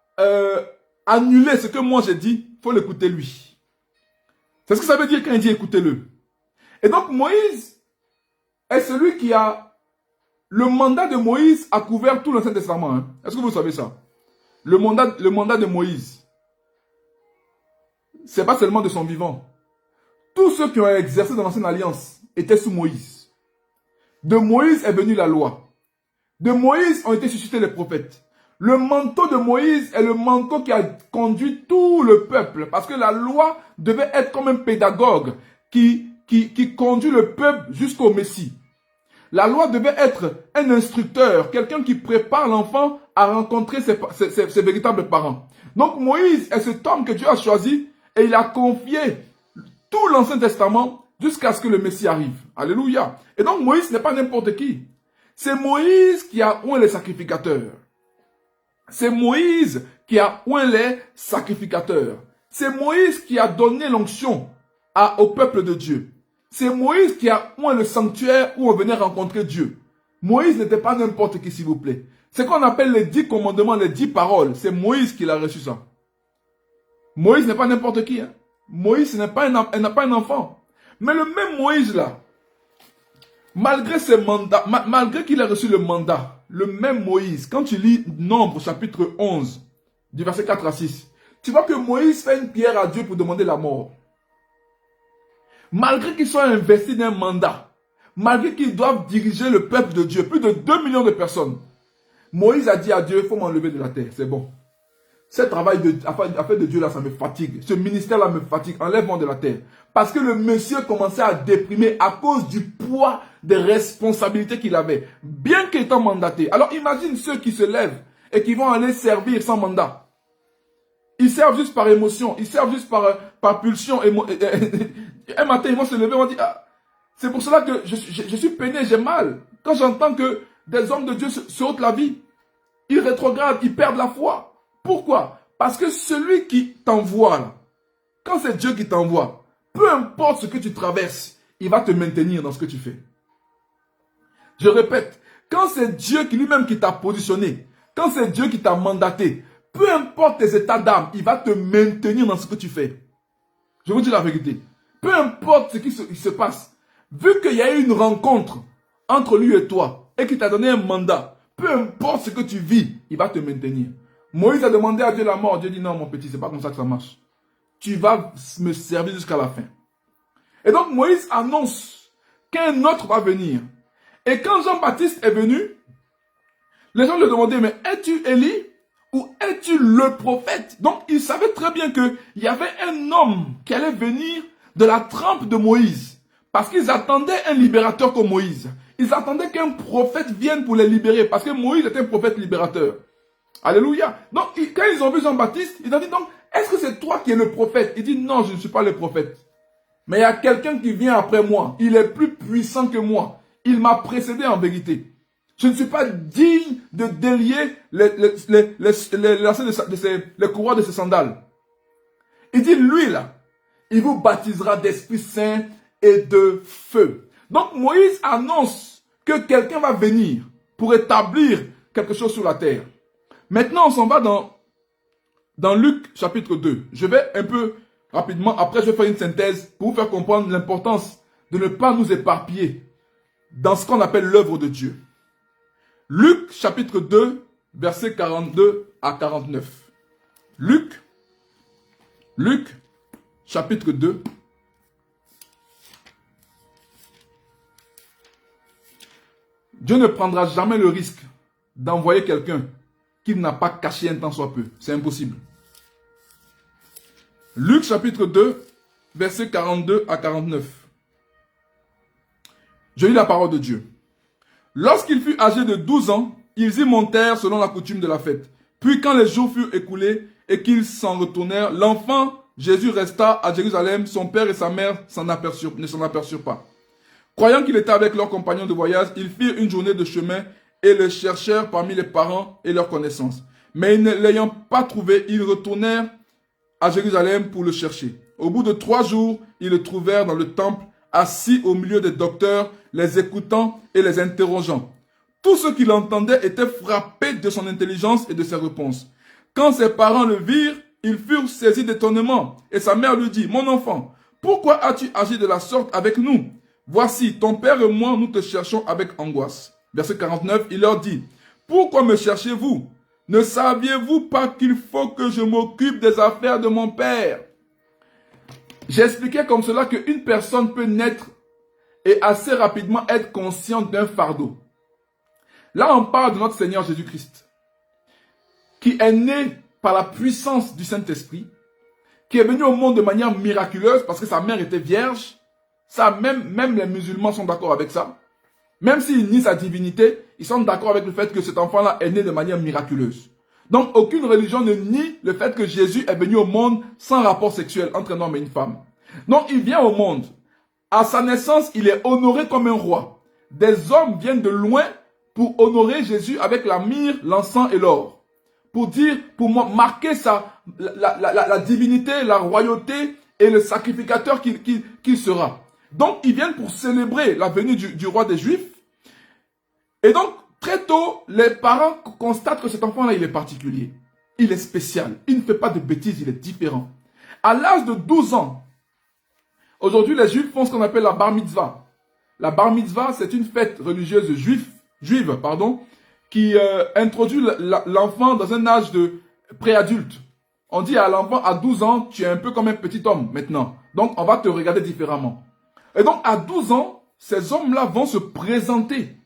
annuler ce que moi j'ai dit, il faut l'écouter lui. C'est ce que ça veut dire quand il dit écoutez-le. Et donc Moïse est celui qui a... Le mandat de Moïse a couvert tout l'Ancien Testament. Hein. Est-ce que vous savez ça? Le mandat de Moïse, c'est pas seulement de son vivant. Tous ceux qui ont exercé dans l'Ancienne Alliance étaient sous Moïse. De Moïse est venue la loi. De Moïse ont été suscités les prophètes. Le manteau de Moïse est le manteau qui a conduit tout le peuple. Parce que la loi devait être comme un pédagogue qui conduit le peuple jusqu'au Messie. La loi devait être un instructeur, quelqu'un qui prépare l'enfant à rencontrer ses véritables parents. Donc Moïse est cet homme que Dieu a choisi et il a confié tout l'Ancien Testament jusqu'à ce que le Messie arrive. Alléluia. Et donc Moïse n'est pas n'importe qui. C'est Moïse qui a oint les sacrificateurs. C'est Moïse qui a oint les sacrificateurs. C'est Moïse qui a donné l'onction au peuple de Dieu. C'est Moïse qui a oint le sanctuaire où on venait rencontrer Dieu. Moïse n'était pas n'importe qui, s'il vous plaît. Ce qu'on appelle les 10 commandements, les 10 paroles, c'est Moïse qui l'a reçu ça. Moïse n'est pas n'importe qui. Hein? Moïse n'a pas un enfant. Mais le même Moïse là, malgré ses mandats, malgré qu'il a reçu le mandat, le même Moïse, quand tu lis Nombre chapitre 11, du verset 4 à 6, tu vois que Moïse fait une prière à Dieu pour demander la mort. Malgré qu'il soit investi d'un mandat, malgré qu'ils doivent diriger le peuple de Dieu, plus de 2 millions de personnes, Moïse a dit à Dieu, il faut m'enlever de la terre, c'est bon. Ce travail affaire de Dieu là, ça me fatigue. Ce ministère là me fatigue. Enlève-moi de la terre. Parce que le monsieur commençait à déprimer à cause du poids des responsabilités qu'il avait. Bien qu'étant mandaté. Alors imagine ceux qui se lèvent et qui vont aller servir sans mandat. Ils servent juste par émotion. Ils servent juste par pulsion. Un matin, ils vont se lever et vont dire, ah, c'est pour cela que je suis peiné, j'ai mal. Quand j'entends que des hommes de Dieu se ôtent la vie, ils rétrogradent, ils perdent la foi. Pourquoi? Parce que celui qui t'envoie, là, quand c'est Dieu qui t'envoie, peu importe ce que tu traverses, il va te maintenir dans ce que tu fais. Je répète, quand c'est Dieu qui lui-même qui t'a positionné, quand c'est Dieu qui t'a mandaté, peu importe tes états d'âme, il va te maintenir dans ce que tu fais. Je vous dis la vérité. Peu importe ce qui se passe, vu qu'il y a eu une rencontre entre lui et toi, et qu'il t'a donné un mandat, peu importe ce que tu vis, il va te maintenir. Moïse a demandé à Dieu la mort. Dieu dit non, mon petit, c'est pas comme ça que ça marche. Tu vas me servir jusqu'à la fin. Et donc Moïse annonce qu'un autre va venir. Et quand Jean-Baptiste est venu, les gens lui demandaient, mais es-tu Élie ou es-tu le prophète? Donc il savait très bien qu'il y avait un homme qui allait venir de la trempe de Moïse. Parce qu'ils attendaient un libérateur comme Moïse. Ils attendaient qu'un prophète vienne pour les libérer. Parce que Moïse était un prophète libérateur. Alléluia. Donc, quand ils ont vu Jean-Baptiste, ils ont dit, donc, est-ce que c'est toi qui es le prophète? Il dit, non, je ne suis pas le prophète. Mais il y a quelqu'un qui vient après moi. Il est plus puissant que moi. Il m'a précédé en vérité. Je ne suis pas digne de délier les courroies de ses sandales. Il dit, lui là, il vous baptisera d'Esprit Saint et de feu. Donc, Moïse annonce que quelqu'un va venir pour établir quelque chose sur la terre. Maintenant, on s'en va dans Luc chapitre 2. Je vais un peu rapidement, après je vais faire une synthèse pour vous faire comprendre l'importance de ne pas nous éparpiller dans ce qu'on appelle l'œuvre de Dieu. Luc chapitre 2, versets 42 à 49. Luc chapitre 2. Dieu ne prendra jamais le risque d'envoyer quelqu'un qu'il n'a pas caché un temps soit peu. C'est impossible. Luc chapitre 2, versets 42 à 49. Je lis la parole de Dieu. Lorsqu'il fut âgé de 12 ans, ils y montèrent selon la coutume de la fête. Puis quand les jours furent écoulés et qu'ils s'en retournèrent, l'enfant Jésus resta à Jérusalem. Son père et sa mère ne s'en aperçurent pas. Croyant qu'il était avec leurs compagnons de voyage, ils firent une journée de chemin et le cherchèrent parmi les parents et leurs connaissances. Mais ne l'ayant pas trouvé, ils retournèrent à Jérusalem pour le chercher. Au bout de 3 jours, ils le trouvèrent dans le temple, assis au milieu des docteurs, les écoutant et les interrogeant. Tous ceux qui l'entendaient étaient frappés de son intelligence et de ses réponses. Quand ses parents le virent, ils furent saisis d'étonnement. Et sa mère lui dit, « Mon enfant, pourquoi as-tu agi de la sorte avec nous? Voici, ton père et moi, nous te cherchons avec angoisse. » Verset 49, il leur dit, « Pourquoi me cherchez-vous? Ne saviez-vous pas qu'il faut que je m'occupe des affaires de mon père? » J'ai expliqué comme cela qu'une personne peut naître et assez rapidement être consciente d'un fardeau. Là, on parle de notre Seigneur Jésus-Christ, qui est né par la puissance du Saint-Esprit, qui est venu au monde de manière miraculeuse parce que sa mère était vierge. Ça, même les musulmans sont d'accord avec ça. Même s'ils nient sa divinité, ils sont d'accord avec le fait que cet enfant-là est né de manière miraculeuse. Donc, aucune religion ne nie le fait que Jésus est venu au monde sans rapport sexuel entre un homme et une femme. Donc, il vient au monde. À sa naissance, il est honoré comme un roi. Des hommes viennent de loin pour honorer Jésus avec la myrrhe, l'encens et l'or. Pour marquer la divinité, la royauté et le sacrificateur qu'il sera. Donc, ils viennent pour célébrer la venue du roi des Juifs. Et donc, très tôt, les parents constatent que cet enfant-là, il est particulier. Il est spécial. Il ne fait pas de bêtises, il est différent. À l'âge de 12 ans, aujourd'hui, les Juifs font ce qu'on appelle la bar mitzvah. La bar mitzvah, c'est une fête religieuse juive, qui introduit l'enfant dans un âge de préadulte. On dit à l'enfant, à 12 ans, tu es un peu comme un petit homme maintenant. Donc, on va te regarder différemment. Et donc, à 12 ans, ces hommes-là vont se présenter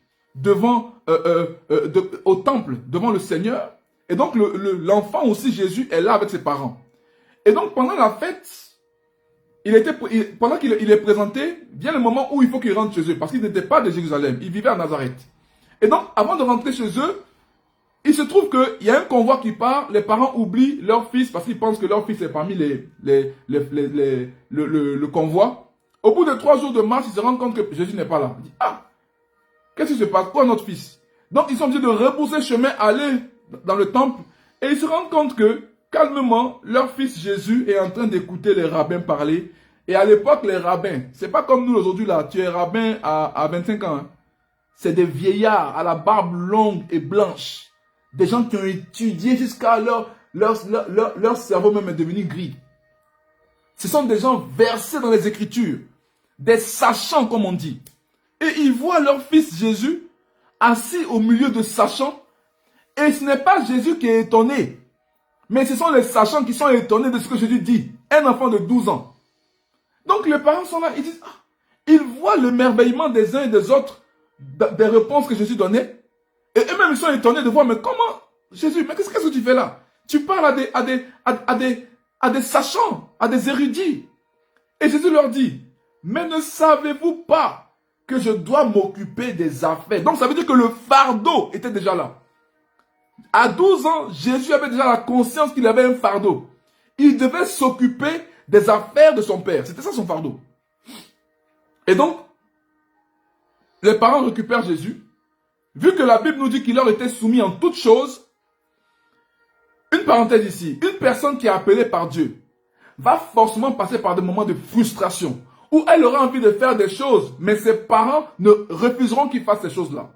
au temple, devant le Seigneur. Et donc, l'enfant aussi, Jésus, est là avec ses parents. Et donc, pendant la fête, pendant qu'il est présenté, vient le moment où il faut qu'il rentre chez eux. Parce qu'il n'était pas de Jérusalem, il vivait à Nazareth. Et donc, avant de rentrer chez eux, il se trouve qu'il y a un convoi qui part, les parents oublient leur fils parce qu'ils pensent que leur fils est parmi le convoi. Au bout de 3 jours de marche, ils se rendent compte que Jésus n'est pas là. Ils disent, ah, qu'est-ce qui se passe? Où est notre fils? Donc, ils sont obligés de repousser chemin, aller dans le temple, et ils se rendent compte que, calmement, leur fils Jésus est en train d'écouter les rabbins parler. Et à l'époque, les rabbins, c'est pas comme nous aujourd'hui là, tu es rabbin à 25 ans. Hein. C'est des vieillards à la barbe longue et blanche. Des gens qui ont étudié jusqu'à leur cerveau même est devenu gris. Ce sont des gens versés dans les Écritures. Des sachants, comme on dit. Et ils voient leur fils Jésus assis au milieu de sachants. Et ce n'est pas Jésus qui est étonné. Mais ce sont les sachants qui sont étonnés de ce que Jésus dit. Un enfant de 12 ans. Donc les parents sont là, ils disent, ah, ils voient l'émerveillement des uns et des autres, des réponses que Jésus donnait. Et eux-mêmes, ils sont étonnés de voir, mais comment, Jésus, mais qu'est-ce que tu fais là? Tu parles à des sachants, à des érudits. Et Jésus leur dit, mais ne savez-vous pas que je dois m'occuper des affaires? Donc ça veut dire que le fardeau était déjà là. À 12 ans, Jésus avait déjà la conscience qu'il avait un fardeau. Il devait s'occuper des affaires de son père. C'était ça son fardeau. Et donc, les parents récupèrent Jésus. Vu que la Bible nous dit qu'il leur était soumis en toutes choses, une parenthèse ici, une personne qui est appelée par Dieu va forcément passer par des moments de frustration où elle aura envie de faire des choses, mais ses parents ne refuseront qu'il fasse ces choses-là.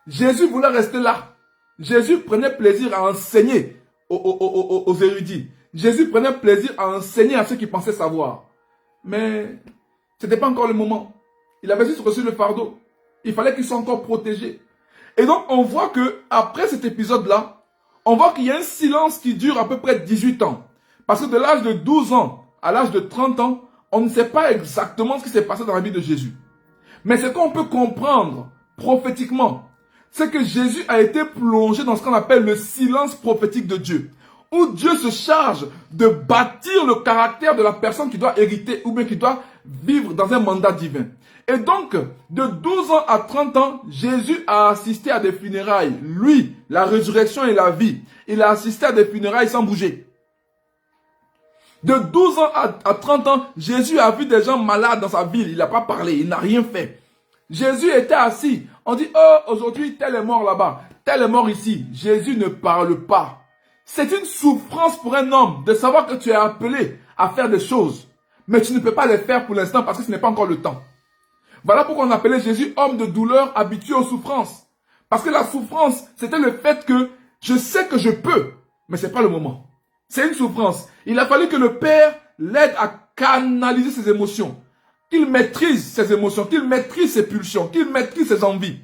Jésus voulait rester là. Jésus prenait plaisir à enseigner aux érudits. Jésus prenait plaisir à enseigner à ceux qui pensaient savoir. Mais ce n'était pas encore le moment. Il avait juste reçu le fardeau. Il fallait qu'il soit encore protégé. Et donc, on voit que après cet épisode-là, on voit qu'il y a un silence qui dure à peu près 18 ans. Parce que de l'âge de 12 ans à l'âge de 30 ans, on ne sait pas exactement ce qui s'est passé dans la vie de Jésus. Mais ce qu'on peut comprendre prophétiquement, c'est que Jésus a été plongé dans ce qu'on appelle le silence prophétique de Dieu. Où Dieu se charge de bâtir le caractère de la personne qui doit hériter ou bien qui doit vivre dans un mandat divin. Et donc, de 12 ans à 30 ans, Jésus a assisté à des funérailles. Lui, la résurrection et la vie. Il a assisté à des funérailles sans bouger. De 12 ans à 30 ans, Jésus a vu des gens malades dans sa ville. Il n'a pas parlé, il n'a rien fait. Jésus était assis. On dit, oh, aujourd'hui, tel est mort là-bas, tel est mort ici. Jésus ne parle pas. C'est une souffrance pour un homme de savoir que tu es appelé à faire des choses. Mais tu ne peux pas les faire pour l'instant parce que ce n'est pas encore le temps. Voilà pourquoi on appelait Jésus homme de douleur habitué aux souffrances. Parce que la souffrance, c'était le fait que je sais que je peux, mais ce n'est pas le moment. C'est une souffrance. Il a fallu que le Père l'aide à canaliser ses émotions. Qu'il maîtrise ses émotions, qu'il maîtrise ses pulsions, qu'il maîtrise ses envies.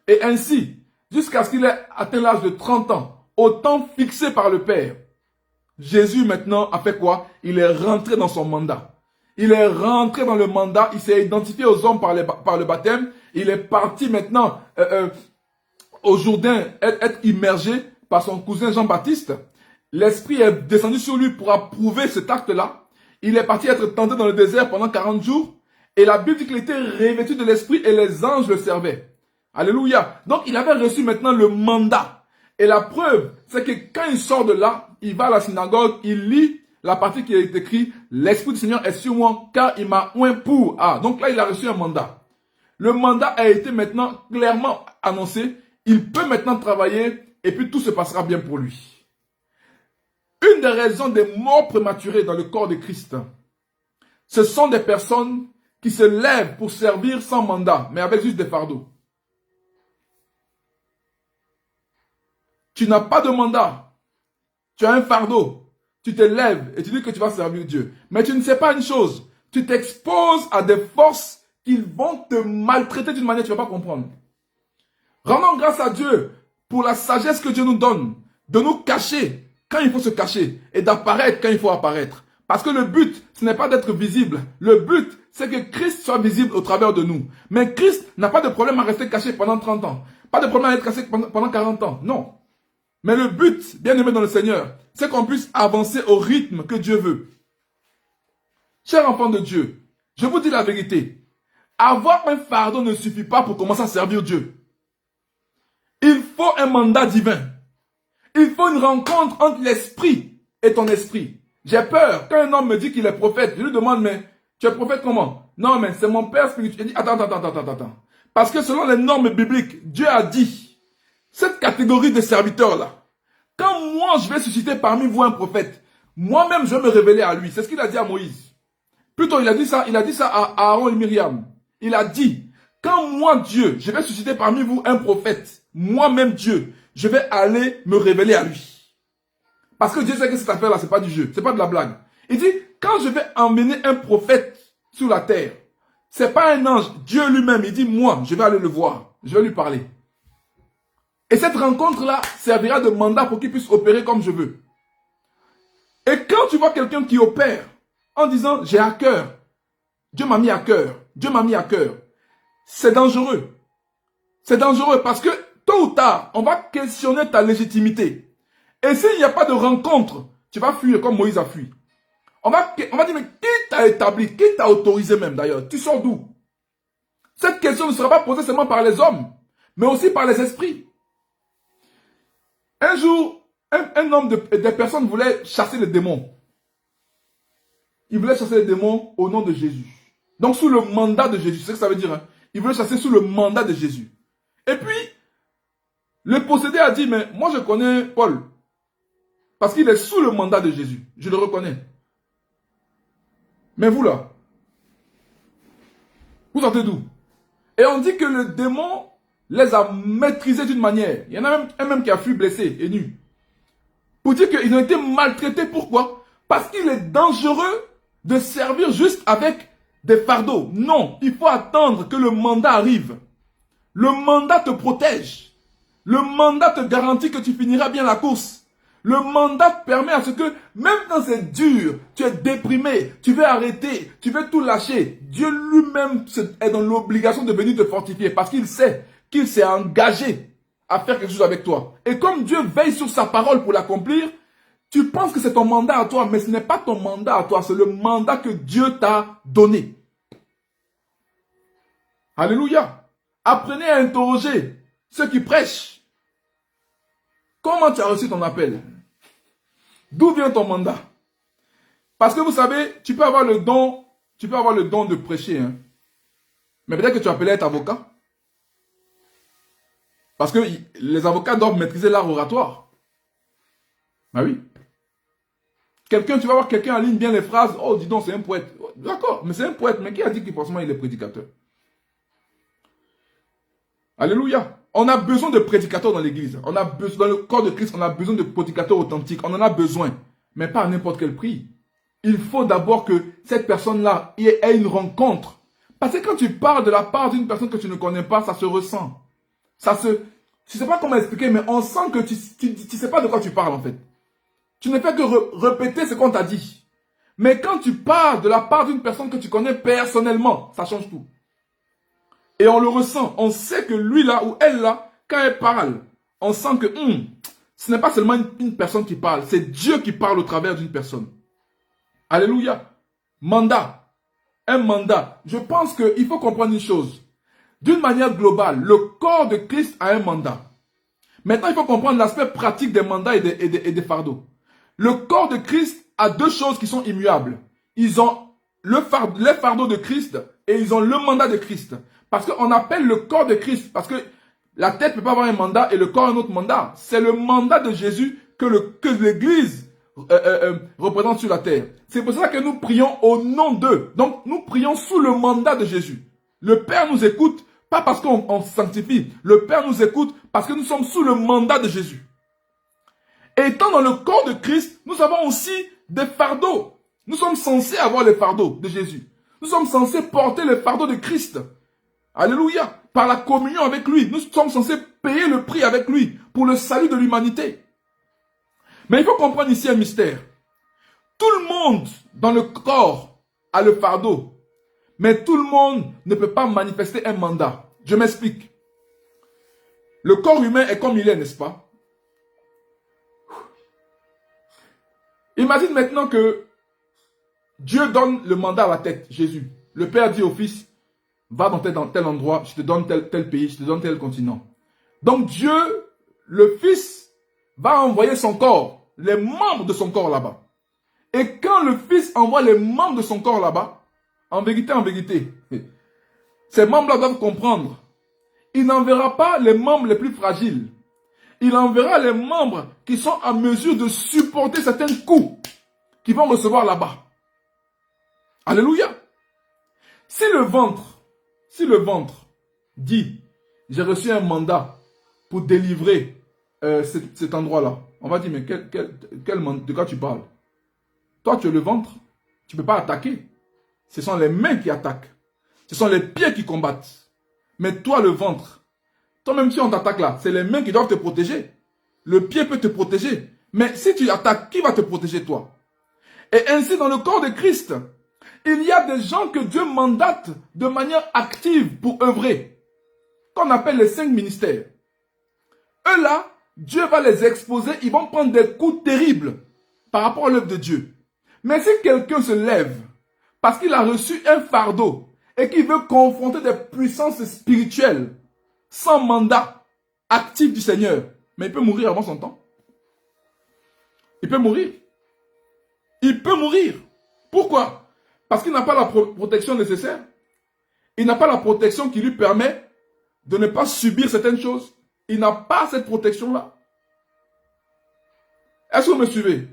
Et ainsi, jusqu'à ce qu'il ait atteint l'âge de 30 ans, au temps fixé par le Père, Jésus maintenant a fait quoi? Il est rentré dans son mandat. Il est rentré dans le mandat, il s'est identifié aux hommes par le baptême. Il est parti maintenant au Jourdain être immergé par son cousin Jean-Baptiste. L'Esprit est descendu sur lui pour approuver cet acte-là. Il est parti être tenté dans le désert pendant 40 jours. Et la Bible dit qu'il était revêtu de l'Esprit et les anges le servaient. Alléluia. Donc il avait reçu maintenant le mandat. Et la preuve, c'est que quand il sort de là, il va à la synagogue, il lit la partie qui est écrite, l'Esprit du Seigneur est sur moi car il m'a oint pour. Ah, donc là il a reçu un mandat. Le mandat a été maintenant clairement annoncé. Il peut maintenant travailler et puis tout se passera bien pour lui. Une des raisons des morts prématurées dans le corps de Christ, ce sont des personnes qui se lèvent pour servir sans mandat, mais avec juste des fardeaux. Tu n'as pas de mandat, tu as un fardeau, tu te lèves et tu dis que tu vas servir Dieu. Mais tu ne sais pas une chose, tu t'exposes à des forces qui vont te maltraiter d'une manière que tu ne vas pas comprendre. Rendons grâce à Dieu pour la sagesse que Dieu nous donne, de nous cacher quand il faut se cacher et d'apparaître quand il faut apparaître. Parce que le but, ce n'est pas d'être visible. Le but, c'est que Christ soit visible au travers de nous. Mais Christ n'a pas de problème à rester caché pendant 30 ans. Pas de problème à être caché pendant 40 ans. Non. Mais le but, bien aimé dans le Seigneur, c'est qu'on puisse avancer au rythme que Dieu veut. Chers enfants de Dieu, je vous dis la vérité. Avoir un fardeau ne suffit pas pour commencer à servir Dieu. Il faut un mandat divin. Il faut une rencontre entre l'esprit et ton esprit. J'ai peur. Quand un homme me dit qu'il est prophète, je lui demande, mais tu es prophète comment? Non, mais c'est mon père spirituel. Il dit, attends. Parce que selon les normes bibliques, Dieu a dit, cette catégorie de serviteurs-là, quand moi je vais susciter parmi vous un prophète, moi-même je vais me révéler à lui. C'est ce qu'il a dit à Moïse. Plutôt, il a dit ça à Aaron et Myriam. Il a dit, quand moi Dieu, je vais susciter parmi vous un prophète, moi-même Dieu, je vais aller me révéler à lui. Parce que Dieu sait que cette affaire-là, c'est pas du jeu, c'est pas de la blague. Il dit, quand je vais emmener un prophète sur la terre, c'est pas un ange, Dieu lui-même, il dit, moi, je vais aller le voir, je vais lui parler. Et cette rencontre-là servira de mandat pour qu'il puisse opérer comme je veux. Et quand tu vois quelqu'un qui opère en disant, j'ai à cœur, Dieu m'a mis à cœur, Dieu m'a mis à cœur, c'est dangereux. C'est dangereux parce que tôt ou tard, on va questionner ta légitimité. Et s'il n'y a pas de rencontre, tu vas fuir comme Moïse a fui. On va dire, mais qui t'a établi, qui t'a autorisé même d'ailleurs? Tu sors d'où? Cette question ne sera pas posée seulement par les hommes, mais aussi par les esprits. Un jour, un homme, des personnes voulaient chasser les démons. Ils voulaient chasser les démons au nom de Jésus. Donc sous le mandat de Jésus, c'est ce que ça veut dire. Hein? Ils voulaient chasser sous le mandat de Jésus. Et puis, le possédé a dit, mais moi je connais Paul. Parce qu'il est sous le mandat de Jésus. Je le reconnais. Mais vous là, vous sortez d'où? Et on dit que le démon les a maîtrisés d'une manière. Il y en a même un même qui a fui blessé et nu. Pour dire qu'ils ont été maltraités. Pourquoi? Parce qu'il est dangereux de servir juste avec des fardeaux. Non, il faut attendre que le mandat arrive. Le mandat te protège. Le mandat te garantit que tu finiras bien la course. Le mandat te permet à ce que, même quand c'est dur, tu es déprimé, tu veux arrêter, tu veux tout lâcher, Dieu lui-même est dans l'obligation de venir te fortifier parce qu'il sait qu'il s'est engagé à faire quelque chose avec toi. Et comme Dieu veille sur sa parole pour l'accomplir, tu penses que c'est ton mandat à toi, mais ce n'est pas ton mandat à toi, c'est le mandat que Dieu t'a donné. Alléluia. Apprenez à interroger ceux qui prêchent. Comment tu as reçu ton appel? D'où vient ton mandat? Parce que vous savez, tu peux avoir le don de prêcher, hein. Mais peut-être que tu appelais être avocat. Parce que les avocats doivent maîtriser l'art oratoire. Ben oui. Tu vas voir quelqu'un en ligne bien les phrases. Oh, dis donc, c'est un poète. D'accord, mais c'est un poète. Mais qui a dit qu'il forcément il est prédicateur? Alléluia. On a besoin de prédicateurs dans l'église. On a besoin, dans le corps de Christ, on a besoin de prédicateurs authentiques. On en a besoin. Mais pas à n'importe quel prix. Il faut d'abord que cette personne-là ait une rencontre. Parce que quand tu parles de la part d'une personne que tu ne connais pas, ça se ressent. Je ne sais pas comment expliquer, mais on sent que tu ne sais pas de quoi tu parles en fait. Tu ne fais que répéter ce qu'on t'a dit. Mais quand tu parles de la part d'une personne que tu connais personnellement, ça change tout. Et on le ressent. On sait que lui là ou elle là, quand elle parle, on sent que ce n'est pas seulement une personne qui parle, c'est Dieu qui parle au travers d'une personne. Alléluia. Mandat. Un mandat. Je pense qu'il faut comprendre une chose. D'une manière globale, le corps de Christ a un mandat. Maintenant, il faut comprendre l'aspect pratique des mandats et des fardeaux. Le corps de Christ a deux choses qui sont immuables. Ils ont les fardeaux de Christ et ils ont le mandat de Christ. Parce qu'on appelle le corps de Christ, parce que la tête ne peut pas avoir un mandat et le corps un autre mandat. C'est le mandat de Jésus que l'Église représente sur la terre. C'est pour ça que nous prions au nom d'eux. Donc, nous prions sous le mandat de Jésus. Le Père nous écoute, pas parce qu'on sanctifie. Le Père nous écoute parce que nous sommes sous le mandat de Jésus. Et étant dans le corps de Christ, nous avons aussi des fardeaux. Nous sommes censés avoir les fardeaux de Jésus. Nous sommes censés porter les fardeaux de Christ. Alléluia. Par la communion avec lui, nous sommes censés payer le prix avec lui pour le salut de l'humanité. Mais il faut comprendre ici un mystère. Tout le monde dans le corps a le fardeau. Mais tout le monde ne peut pas manifester un mandat. Je m'explique. Le corps humain est comme il est, n'est-ce pas? Imagine maintenant que Dieu donne le mandat à la tête, Jésus. Le Père dit au Fils, va dans tel endroit, je te donne tel pays, je te donne tel continent. Donc Dieu, le Fils, va envoyer son corps, les membres de son corps là-bas. Et quand le Fils envoie les membres de son corps là-bas, en vérité, ces membres-là doivent comprendre. Il n'enverra pas les membres les plus fragiles. Il enverra les membres qui sont en mesure de supporter certains coups qu'ils vont recevoir là-bas. Alléluia. Si le ventre dit, j'ai reçu un mandat pour délivrer cet endroit-là, on va dire, mais de quoi tu parles? Toi, tu es le ventre, tu ne peux pas attaquer. Ce sont les mains qui attaquent. Ce sont les pieds qui combattent. Mais toi, le ventre, toi-même si on t'attaque là, c'est les mains qui doivent te protéger. Le pied peut te protéger. Mais si tu attaques, qui va te protéger toi? Et ainsi, dans le corps de Christ, il y a des gens que Dieu mandate de manière active pour œuvrer, qu'on appelle les 5 ministères. Eux là, Dieu va les exposer, ils vont prendre des coups terribles par rapport à l'œuvre de Dieu. Mais si quelqu'un se lève parce qu'il a reçu un fardeau et qu'il veut confronter des puissances spirituelles sans mandat actif du Seigneur, mais il peut mourir avant son temps. Il peut mourir. Il peut mourir. Pourquoi? Parce qu'il n'a pas la protection nécessaire. Il n'a pas la protection qui lui permet de ne pas subir certaines choses. Il n'a pas cette protection-là. Est-ce que vous me suivez?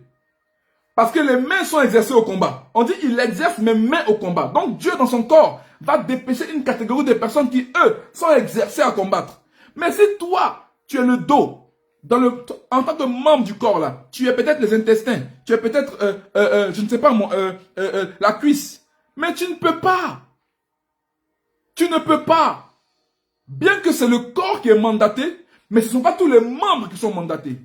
Parce que les mains sont exercées au combat. On dit il exerce mes mains au combat. Donc Dieu dans son corps va dépêcher une catégorie de personnes qui, eux, sont exercées à combattre. Mais si toi, tu es le dos, en tant que membre du corps là, tu es peut-être les intestins, tu es peut-être, je ne sais pas moi, la cuisse. Mais tu ne peux pas. Tu ne peux pas. Bien que c'est le corps qui est mandaté, mais ce ne sont pas tous les membres qui sont mandatés.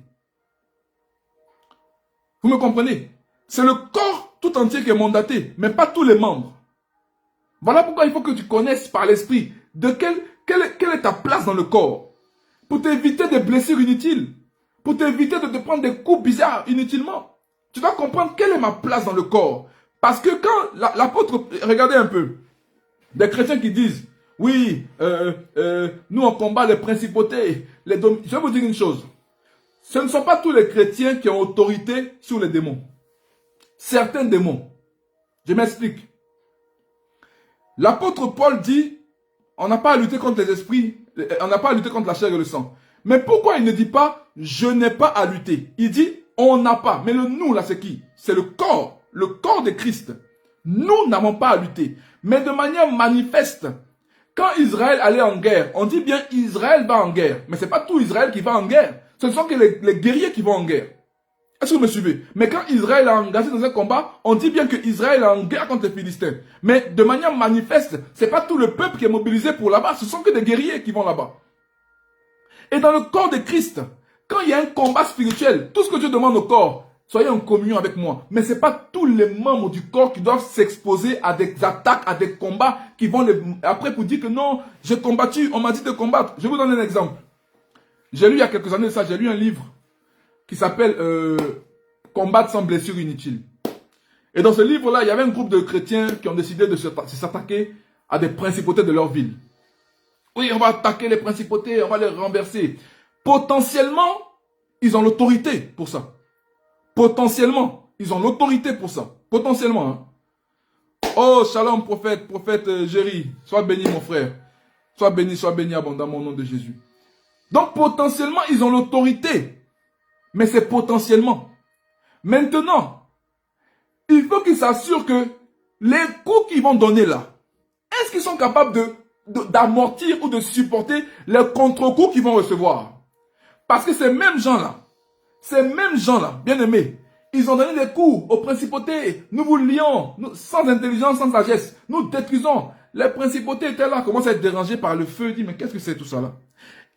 Vous me comprenez? C'est le corps tout entier qui est mandaté, mais pas tous les membres. Voilà pourquoi il faut que tu connaisses par l'esprit de quelle est ta place dans le corps. Pour t'éviter des blessures inutiles. Pour t'éviter de te prendre des coups bizarres inutilement. Tu dois comprendre quelle est ma place dans le corps. Parce que quand l'apôtre, regardez un peu, des chrétiens qui disent, oui, nous on combat les principautés, je vais vous dire une chose. Ce ne sont pas tous les chrétiens qui ont autorité sur les démons. Certains démons. Je m'explique. L'apôtre Paul dit, on n'a pas à lutter contre les esprits, on n'a pas à lutter contre la chair et le sang. Mais pourquoi il ne dit pas, je n'ai pas à lutter? Il dit, on n'a pas. Mais le nous là, c'est qui? C'est le corps de Christ. Nous n'avons pas à lutter. Mais de manière manifeste, quand Israël allait en guerre, on dit bien Israël va en guerre. Mais ce n'est pas tout Israël qui va en guerre. Ce ne sont que les guerriers qui vont en guerre. Est-ce que vous me suivez? Mais quand Israël est engagé dans un combat, on dit bien que Israël est en guerre contre les Philistins. Mais de manière manifeste, ce n'est pas tout le peuple qui est mobilisé pour là-bas. Ce sont que des guerriers qui vont là-bas. Et dans le corps de Christ, quand il y a un combat spirituel, tout ce que Dieu demande au corps, soyez en communion avec moi. Mais ce n'est pas tous les membres du corps qui doivent s'exposer à des attaques, à des combats qui vont après pour dire que non, j'ai combattu, on m'a dit de combattre. Je vous donne un exemple. J'ai lu il y a quelques années ça, j'ai lu un livre qui s'appelle Combattre sans blessure inutile. Et dans ce livre-là, il y avait un groupe de chrétiens qui ont décidé de s'attaquer à des principautés de leur ville. Oui, on va attaquer les principautés, on va les renverser. Potentiellement, ils ont l'autorité pour ça. Potentiellement, ils ont l'autorité pour ça. Potentiellement. Hein. Oh, shalom, prophète Géry. Sois béni, mon frère. Sois béni abondamment au nom de Jésus. Donc, potentiellement, ils ont l'autorité. Mais c'est potentiellement. Maintenant, il faut qu'ils s'assurent que les coups qu'ils vont donner là, est-ce qu'ils sont capables d'amortir ou de supporter les contre-coups qu'ils vont recevoir? Parce que ces mêmes gens-là, bien aimés, ils ont donné des coups aux principautés. Nous vous lions, sans intelligence, sans sagesse. Nous détruisons. Les principautés étaient là, commencent à être dérangés par le feu. Ils disent, mais qu'est-ce que c'est tout ça là?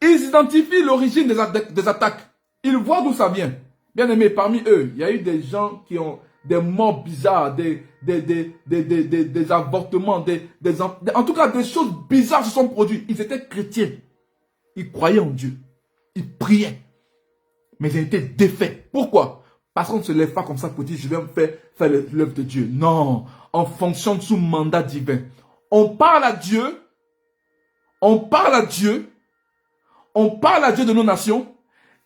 Ils identifient l'origine des attaques. Ils voient d'où ça vient. Bien aimé, parmi eux, il y a eu des gens qui ont des morts bizarres, des avortements, en tout cas des choses bizarres se sont produites. Ils étaient chrétiens. Ils croyaient en Dieu. Ils priaient. Mais ils étaient défaits. Pourquoi? Parce qu'on ne se lève pas comme ça pour dire, je vais me faire l'œuvre de Dieu. Non, on fonctionne sous mandat divin. On parle à Dieu, on parle à Dieu, on parle à Dieu de nos nations,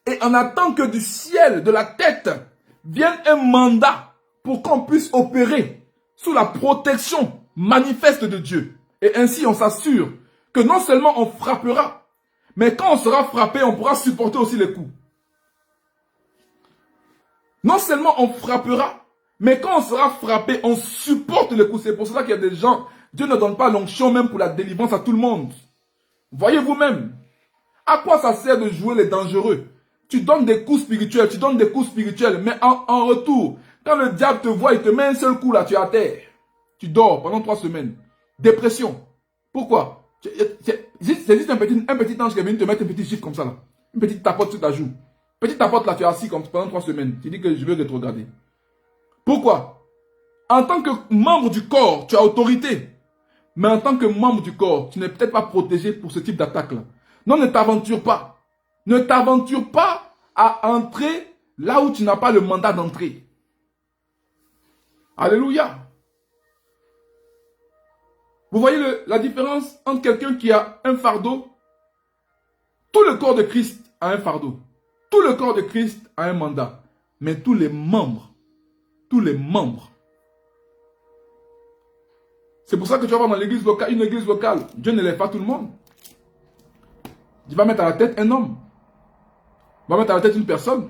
et on attend que du ciel, de la tête, vienne un mandat pour qu'on puisse opérer sous la protection manifeste de Dieu. Et ainsi, on s'assure que non seulement on frappera, mais quand on sera frappé, on pourra supporter aussi les coups. Non seulement on frappera, mais quand on sera frappé, on supporte les coups. C'est pour cela qu'il y a des gens, Dieu ne donne pas l'onction même pour la délivrance à tout le monde. Voyez vous-même, à quoi ça sert de jouer les dangereux? Tu donnes des coups spirituels, mais en retour, quand le diable te voit, il te met un seul coup là, tu es à terre. Tu dors pendant 3 semaines. Dépression. Pourquoi? C'est juste un petit ange qui est venu te mettre un petit chiffre comme ça là. Une petite tapote sur ta joue. Petite tapote là, tu es assis comme pendant 3 semaines. Tu dis que je veux rétrograder. Pourquoi? En tant que membre du corps, tu as autorité. Mais en tant que membre du corps, tu n'es peut-être pas protégé pour ce type d'attaque là. Non, ne t'aventure pas. Ne t'aventure pas à entrer là où tu n'as pas le mandat d'entrer. Alléluia. Vous voyez la différence entre quelqu'un qui a un fardeau? Tout le corps de Christ a un fardeau. Tout le corps de Christ a un mandat. Mais tous les membres, c'est pour ça que tu vas voir dans l'église locale, une église locale, Dieu ne lève pas tout le monde. Il va mettre à la tête un homme. Il va mettre à la tête une personne.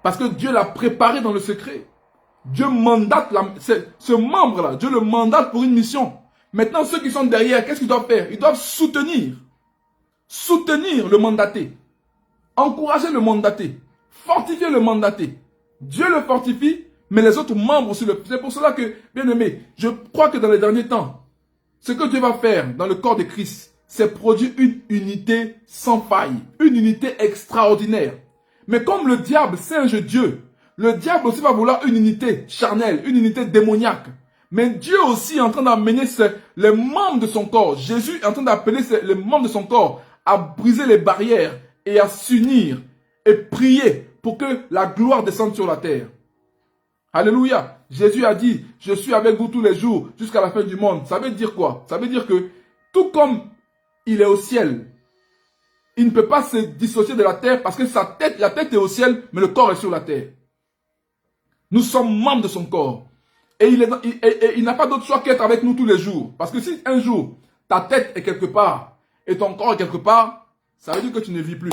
Parce que Dieu l'a préparé dans le secret. Dieu mandate ce membre-là. Dieu le mandate pour une mission. Maintenant, ceux qui sont derrière, qu'est-ce qu'ils doivent faire? Ils doivent soutenir. Soutenir le mandaté. Encourager le mandaté. Fortifier le mandaté. Dieu le fortifie, mais les autres membres aussi le... C'est pour cela que, bien aimé, je crois que dans les derniers temps, ce que Dieu va faire dans le corps de Christ, c'est produire une unité sans faille. Une unité extraordinaire. Mais comme le diable singe Dieu, le diable aussi va vouloir une unité charnelle, une unité démoniaque. Mais Dieu aussi est en train d'amener les membres de son corps. Jésus est en train d'appeler les membres de son corps à briser les barrières et à s'unir et prier pour que la gloire descende sur la terre. Alléluia. Jésus a dit, je suis avec vous tous les jours jusqu'à la fin du monde. Ça veut dire quoi? Ça veut dire que tout comme il est au ciel, il ne peut pas se dissocier de la terre parce que la tête est au ciel, mais le corps est sur la terre. Nous sommes membres de son corps. Et il n'a pas d'autre choix qu'être avec nous tous les jours. Parce que si un jour, ta tête est quelque part et ton corps est quelque part, ça veut dire que tu ne vis plus.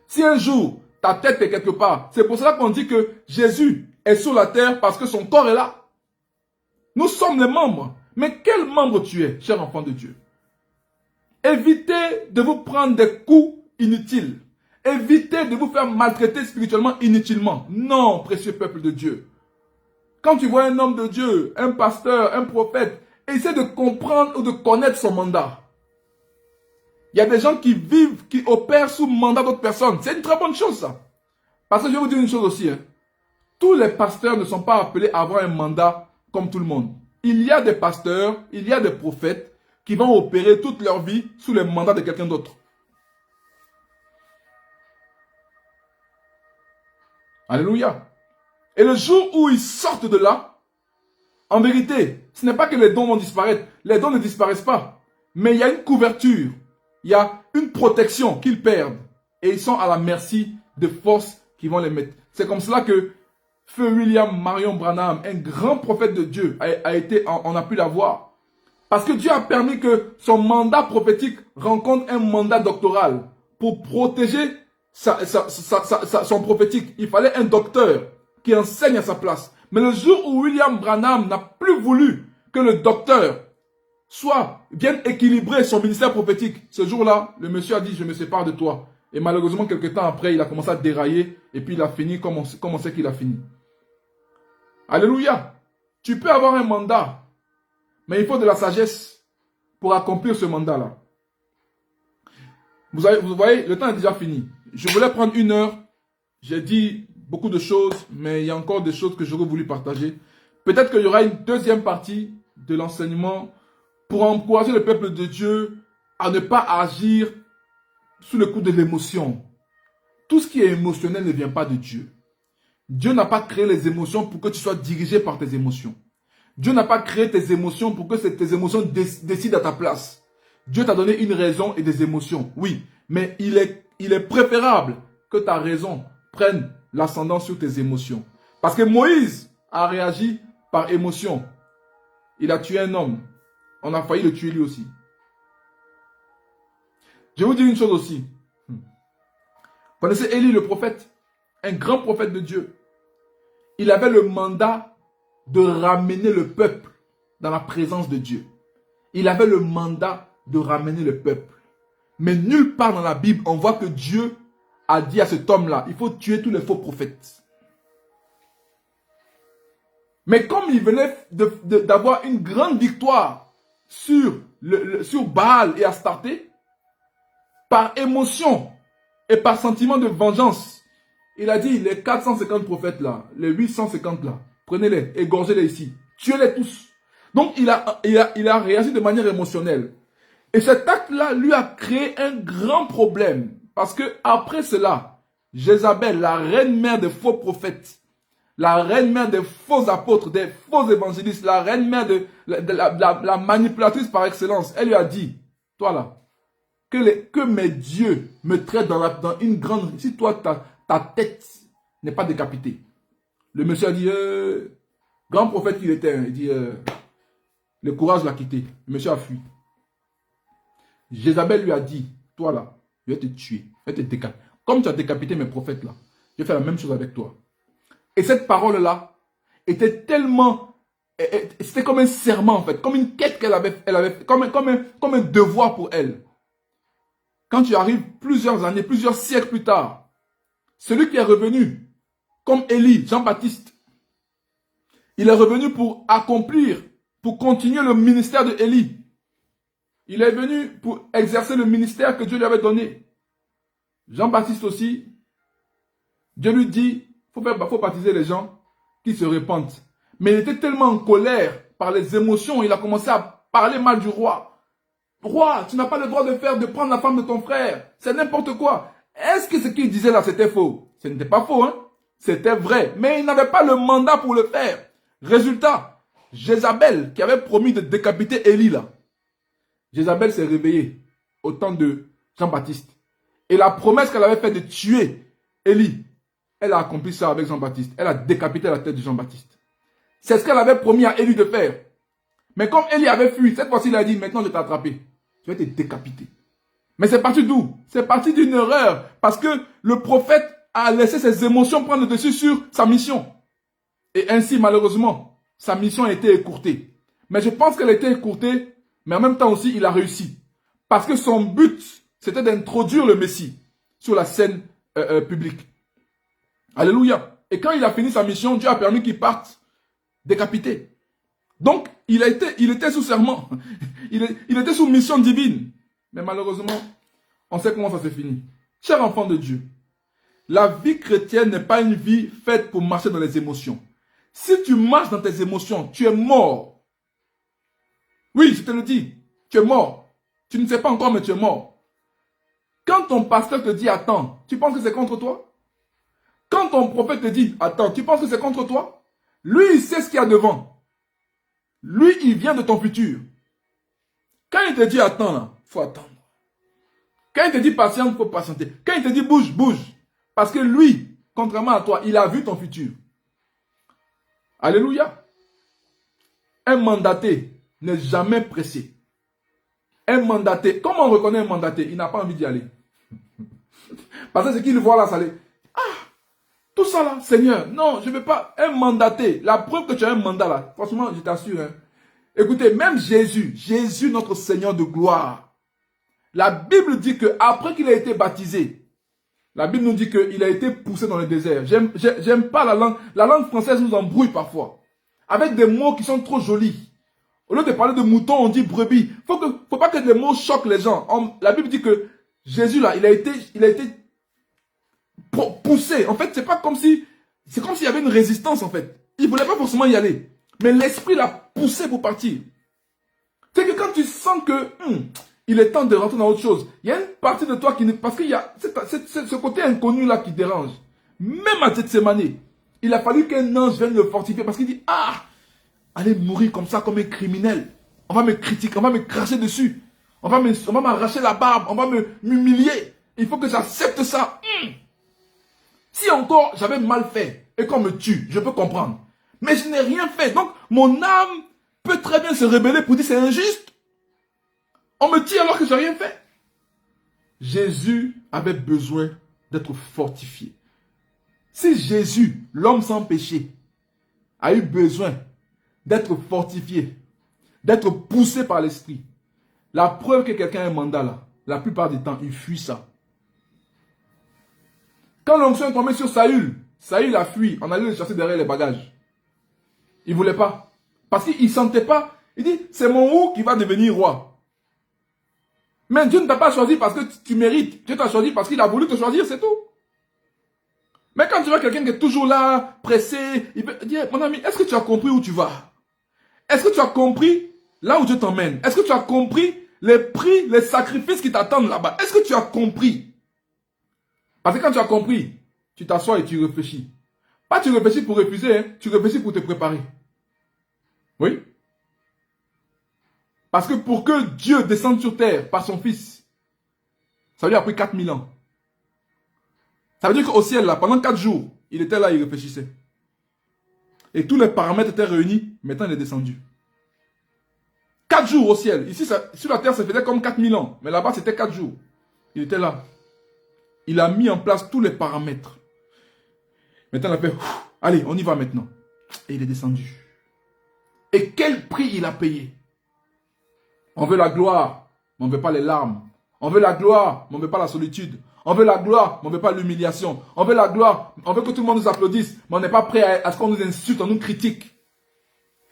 Si un jour, ta tête est quelque part, c'est pour cela qu'on dit que Jésus est sur la terre parce que son corps est là. Nous sommes les membres. Mais quel membre tu es, cher enfant de Dieu? Évitez de vous prendre des coups inutiles. Évitez de vous faire maltraiter spirituellement inutilement. Non, précieux peuple de Dieu. Quand tu vois un homme de Dieu, un pasteur, un prophète, essaie de comprendre ou de connaître son mandat. Il y a des gens qui vivent, qui opèrent sous mandat d'autres personnes. C'est une très bonne chose, ça. Parce que je vais vous dire une chose aussi. Tous les pasteurs ne sont pas appelés à avoir un mandat comme tout le monde. Il y a des pasteurs, il y a des prophètes qui vont opérer toute leur vie sous le mandat de quelqu'un d'autre. Alléluia. Et le jour où ils sortent de là, en vérité, ce n'est pas que les dons vont disparaître. Les dons ne disparaissent pas. Mais il y a une couverture. Il y a une protection qu'ils perdent. Et ils sont à la merci de forces qui vont les mettre. C'est comme cela que Feu William Marion Branham, un grand prophète de Dieu, on a pu l'avoir. Parce que Dieu a permis que son mandat prophétique rencontre un mandat doctoral pour protéger son prophétique. Il fallait un docteur qui enseigne à sa place. Mais le jour où William Branham n'a plus voulu que le docteur vienne équilibrer son ministère prophétique, ce jour-là, le monsieur a dit, je me sépare de toi. Et malheureusement, quelques temps après, il a commencé à dérailler et puis il a fini comme on sait qu'il a fini. Alléluia. Tu peux avoir un mandat, mais il faut de la sagesse pour accomplir ce mandat-là. Vous voyez, le temps est déjà fini. Je voulais prendre 1 heure. J'ai dit beaucoup de choses, mais il y a encore des choses que j'aurais voulu partager. Peut-être qu'il y aura une deuxième partie de l'enseignement pour encourager le peuple de Dieu à ne pas agir sous le coup de l'émotion. tout ce qui est émotionnel ne vient pas de Dieu. Dieu n'a pas créé les émotions pour que tu sois dirigé par tes émotions. Dieu n'a pas créé tes émotions pour que tes émotions décident à ta place. Dieu t'a donné une raison et des émotions, oui. Mais il est préférable que ta raison prenne l'ascendant sur tes émotions. Parce que Moïse a réagi par émotion. Il a tué un homme. On a failli le tuer lui aussi. Je vais vous dire une chose aussi. Vous connaissez Élie le prophète? Un grand prophète de Dieu. Il avait le mandat de ramener le peuple dans la présence de Dieu. Il avait le mandat de ramener le peuple. Mais nulle part dans la Bible, on voit que Dieu a dit à cet homme-là, il faut tuer tous les faux prophètes. Mais comme il venait d'avoir une grande victoire sur Baal et Astarté, par émotion et par sentiment de vengeance, il a dit, les 450 prophètes là, les 850 là, prenez-les, égorgez-les ici, tuez-les tous. Donc il a réagi de manière émotionnelle. Et cet acte-là lui a créé un grand problème. Parce que après cela, Jézabel, la reine mère des faux prophètes, la reine mère des faux apôtres, des faux évangélistes, la reine mère de la manipulatrice par excellence, elle lui a dit, toi là, que mes dieux me traitent dans une grande... Si toi, ta tête n'est pas décapitée. Le monsieur a dit, grand prophète qu'il était, il dit, le courage l'a quitté. Le monsieur a fui. Jézabel lui a dit, toi là, je vais te tuer, je vais te décapiter. Comme tu as décapité mes prophètes là, je vais faire la même chose avec toi. Et cette parole-là était tellement... C'était comme un serment en fait, comme une quête qu'elle avait comme un devoir pour elle. Quand tu arrives plusieurs années, plusieurs siècles plus tard, celui qui est revenu, comme Élie, Jean-Baptiste, il est revenu pour accomplir, pour continuer le ministère de Élie. Il est venu pour exercer le ministère que Dieu lui avait donné. Jean-Baptiste aussi, Dieu lui dit, faut baptiser les gens qui se répandent. Mais il était tellement en colère par les émotions, il a commencé à parler mal du roi. Roi, tu n'as pas le droit de prendre la femme de ton frère. C'est n'importe quoi. Est-ce que ce qu'il disait là, c'était faux? Ce n'était pas faux, hein? C'était vrai. Mais il n'avait pas le mandat pour le faire. Résultat, Jézabel, qui avait promis de décapiter Élie là, Jézabel s'est réveillée au temps de Jean-Baptiste. Et la promesse qu'elle avait faite de tuer Élie, elle a accompli ça avec Jean-Baptiste. Elle a décapité la tête de Jean-Baptiste. C'est ce qu'elle avait promis à Élie de faire. Mais comme Élie avait fui, cette fois-ci il a dit, maintenant je t'ai attrapé. Je vais te décapiter. Mais c'est parti d'où? C'est parti d'une erreur. Parce que le prophète a laissé ses émotions prendre le dessus sur sa mission. Et ainsi, malheureusement, sa mission a été écourtée. Mais je pense qu'elle a été écourtée, mais en même temps aussi, il a réussi. Parce que son but, c'était d'introduire le Messie sur la scène publique. Alléluia. Et quand il a fini sa mission, Dieu a permis qu'il parte décapité. Donc, il était sous serment. Il était sous mission divine. Mais malheureusement, on sait comment ça s'est fini. Cher enfant de Dieu, la vie chrétienne n'est pas une vie faite pour marcher dans les émotions. Si tu marches dans tes émotions, tu es mort. Oui, je te le dis, tu es mort. Tu ne sais pas encore, mais tu es mort. Quand ton pasteur te dit attends, tu penses que c'est contre toi? Quand ton prophète te dit attends, tu penses que c'est contre toi? Lui, il sait ce qu'il y a devant. Lui, il vient de ton futur. Quand il te dit attends, là, il faut attendre. Quand il te dit patiente, il faut patienter. Quand il te dit bouge, bouge. Parce que lui, contrairement à toi, il a vu ton futur. Alléluia. Un mandaté n'est jamais pressé. Un mandaté, comment on reconnaît un mandaté? Il n'a pas envie d'y aller. Parce que ce qu'il voit là, ça l'est. Ah, tout ça là, Seigneur, non, je ne veux pas. Un mandaté, la preuve que tu as un mandat là, franchement, je t'assure. Hein. Écoutez, même Jésus, notre Seigneur de gloire, la Bible dit qu'après qu'il a été baptisé, la Bible nous dit qu'il a été poussé dans le désert. J'aime pas la langue. La langue française nous embrouille parfois. Avec des mots qui sont trop jolis. Au lieu de parler de mouton, on dit brebis. Faut pas que les mots choquent les gens. La Bible dit que Jésus là, il a été poussé. En fait, c'est comme s'il y avait une résistance en fait. Il voulait pas forcément y aller. Mais l'esprit l'a poussé pour partir. C'est que quand tu sens que Il est temps de rentrer dans autre chose. Il y a une partie de toi qui ne... Parce qu'il y a ce côté inconnu là qui dérange. Même à Gethsemane, il a fallu qu'un ange vienne le fortifier parce qu'il dit, ah, allez mourir comme ça, comme un criminel. On va me critiquer, on va me cracher dessus. On va m'arracher la barbe, on va m'humilier. Il faut que j'accepte ça. Si encore j'avais mal fait et qu'on me tue, je peux comprendre. Mais je n'ai rien fait. Donc, mon âme peut très bien se rebeller pour dire c'est injuste. On me tue alors que je n'ai rien fait. Jésus avait besoin d'être fortifié. Si Jésus, l'homme sans péché, a eu besoin d'être fortifié, d'être poussé par l'esprit, la preuve que quelqu'un a un mandat là, la plupart du temps, il fuit ça. Quand l'onction est tombée sur Saül, Saül a fui, on allait le chasser derrière les bagages. Il ne voulait pas. Parce qu'il ne sentait pas. Il dit, c'est mon roux qui va devenir roi. Mais Dieu ne t'a pas choisi parce que tu mérites. Dieu t'a choisi parce qu'il a voulu te choisir, c'est tout. Mais quand tu vois quelqu'un qui est toujours là, pressé, il peut dire, mon ami, est-ce que tu as compris où tu vas? Est-ce que tu as compris là où Dieu t'emmène? Est-ce que tu as compris les prix, les sacrifices qui t'attendent là-bas? Est-ce que tu as compris? Parce que quand tu as compris, tu t'assois et tu réfléchis. Pas tu réfléchis pour refuser, hein, tu réfléchis pour te préparer. Oui? Parce que pour que Dieu descende sur terre par son Fils, ça lui a pris 4000 ans. Ça veut dire qu'au ciel, là, pendant 4 jours, il était là, il réfléchissait. Et tous les paramètres étaient réunis, maintenant il est descendu. 4 jours au ciel. Ici, sur la terre, ça faisait comme 4000 ans. Mais là-bas, c'était 4 jours. Il était là. Il a mis en place tous les paramètres. Maintenant, il a fait, allez, on y va maintenant. Et il est descendu. Et quel prix il a payé? On veut la gloire, mais on ne veut pas les larmes. On veut la gloire, mais on ne veut pas la solitude. On veut la gloire, mais on ne veut pas l'humiliation. On veut la gloire, on veut que tout le monde nous applaudisse, mais on n'est pas prêt à ce qu'on nous insulte, on nous critique.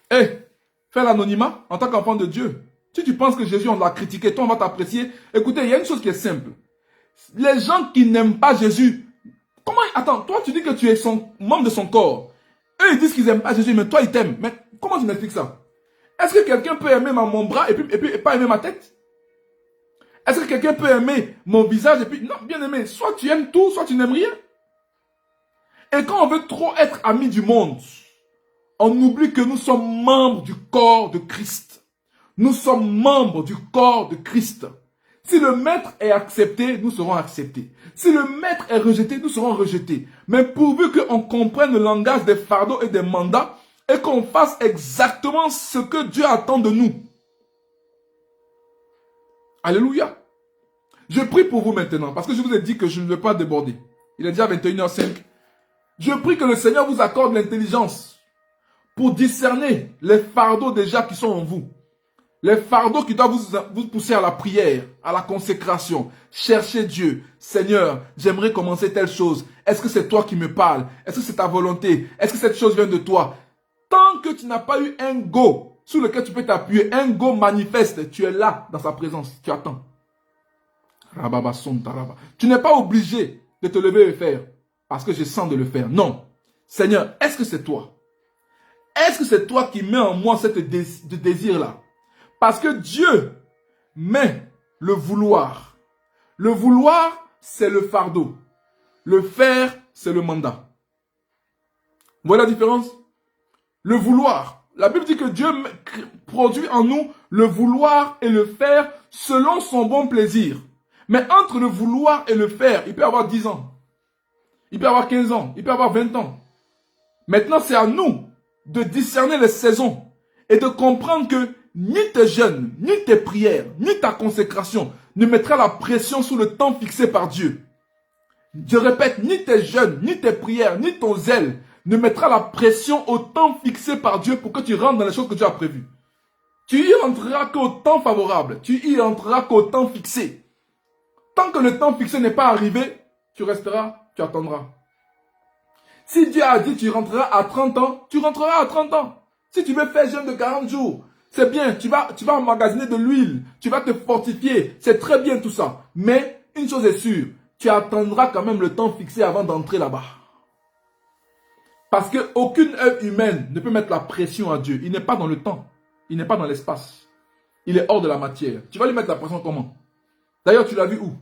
Fais l'anonymat en tant qu'enfant de Dieu. Si tu penses que Jésus, on l'a critiqué, toi, on va t'apprécier. Écoutez, il y a une chose qui est simple. Les gens qui n'aiment pas Jésus, comment... Attends, toi, tu dis que tu es membre de son corps. Eux, ils disent qu'ils n'aiment pas Jésus, mais toi, ils t'aiment. Mais comment tu m'expliques ça? Est-ce que quelqu'un peut aimer mon bras et puis pas aimer ma tête? Est-ce que quelqu'un peut aimer mon visage et puis... Non, bien aimé, soit tu aimes tout, soit tu n'aimes rien. Et quand on veut trop être amis du monde, on oublie que nous sommes membres du corps de Christ. Nous sommes membres du corps de Christ. Si le maître est accepté, nous serons acceptés. Si le maître est rejeté, nous serons rejetés. Mais pourvu qu'on comprenne le langage des fardeaux et des mandats et qu'on fasse exactement ce que Dieu attend de nous. Alléluia. Je prie pour vous maintenant parce que je vous ai dit que je ne vais pas déborder. Il est déjà 21h05. Je prie que le Seigneur vous accorde l'intelligence pour discerner les fardeaux déjà qui sont en vous. Les fardeaux qui doivent vous pousser à la prière, à la consécration. Cherchez Dieu. Seigneur, j'aimerais commencer telle chose. Est-ce que c'est toi qui me parles? Est-ce que c'est ta volonté? Est-ce que cette chose vient de toi? Tant que tu n'as pas eu un go sur lequel tu peux t'appuyer, un go manifeste, tu es là dans sa présence. Tu attends. Tu n'es pas obligé de te lever et le faire parce que je sens de le faire. Non. Seigneur, est-ce que c'est toi? Est-ce que c'est toi qui mets en moi ce désir-là? Parce que Dieu met le vouloir. Le vouloir, c'est le fardeau. Le faire, c'est le mandat. Vous voyez la différence? Le vouloir. La Bible dit que Dieu produit en nous le vouloir et le faire selon son bon plaisir. Mais entre le vouloir et le faire, il peut y avoir 10 ans. Il peut y avoir 15 ans. Il peut y avoir 20 ans. Maintenant, c'est à nous de discerner les saisons et de comprendre que ni tes jeûnes, ni tes prières, ni ta consécration ne mettra la pression sur le temps fixé par Dieu. Je répète, ni tes jeûnes, ni tes prières, ni ton zèle ne mettra la pression au temps fixé par Dieu pour que tu rentres dans les choses que Dieu a prévues. Tu y rentreras qu'au temps favorable. Tu y rentreras qu'au temps fixé. Tant que le temps fixé n'est pas arrivé, tu resteras, tu attendras. Si Dieu a dit tu rentreras à 30 ans, tu rentreras à 30 ans. Si tu veux faire jeûne de 40 jours, c'est bien, tu vas emmagasiner de l'huile, tu vas te fortifier, c'est très bien tout ça. Mais une chose est sûre, tu attendras quand même le temps fixé avant d'entrer là-bas. Parce qu'aucune œuvre humaine ne peut mettre la pression à Dieu. Il n'est pas dans le temps, il n'est pas dans l'espace. Il est hors de la matière. Tu vas lui mettre la pression comment? D'ailleurs, tu l'as vu où?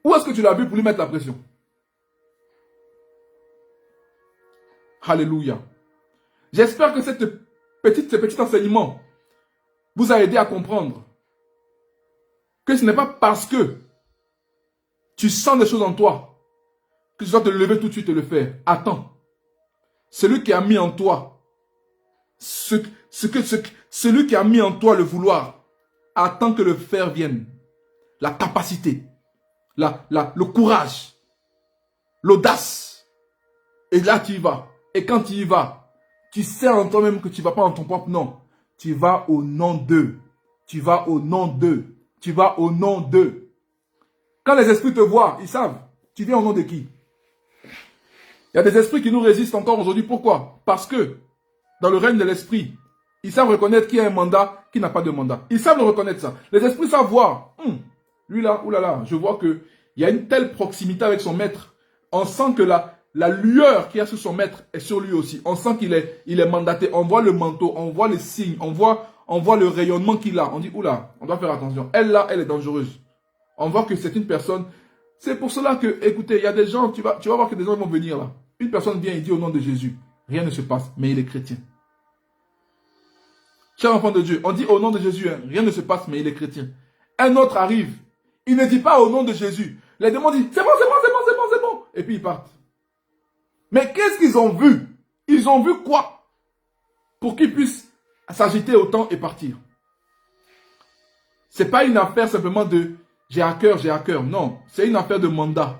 Où est-ce que tu l'as vu pour lui mettre la pression? Alléluia. J'espère que ce petit enseignement vous a aidé à comprendre que ce n'est pas parce que tu sens des choses en toi que tu dois te lever tout de suite et le faire. Attends. Celui qui a mis en toi, celui qui a mis en toi le vouloir, attend que le faire vienne. La capacité, le courage, l'audace. Et là, tu y vas. Et quand tu y vas, tu sais en toi-même que tu ne vas pas en ton propre nom. Tu vas au nom d'eux. Tu vas au nom d'eux. Tu vas au nom d'eux. Quand les esprits te voient, ils savent. Tu viens au nom de qui? Il y a des esprits qui nous résistent encore aujourd'hui. Pourquoi? Parce que dans le règne de l'esprit, ils savent reconnaître qui a un mandat, qui n'a pas de mandat. Ils savent le reconnaître ça. Les esprits savent voir. Lui là, oulala, je vois qu'il y a une telle proximité avec son maître. On sent que la lueur qu'il y a sur son maître est sur lui aussi. On sent qu'il est mandaté. On voit le manteau, on voit les signes, on voit le rayonnement qu'il a. On dit, oula, on doit faire attention. Elle là, elle est dangereuse. On voit que c'est une personne. C'est pour cela que, écoutez, il y a des gens, tu vas voir que des gens vont venir là. Une personne vient et dit au nom de Jésus. Rien ne se passe, mais il est chrétien. Cher enfant de Dieu, on dit au nom de Jésus, hein, rien ne se passe, mais il est chrétien. Un autre arrive. Il ne dit pas au nom de Jésus. Les démons disent, c'est bon, c'est bon, c'est bon, c'est bon, c'est bon. Et puis ils partent. Mais qu'est-ce qu'ils ont vu? Ils ont vu quoi? Pour qu'ils puissent s'agiter autant et partir. Ce n'est pas une affaire simplement de j'ai à cœur. Non, c'est une affaire de mandat.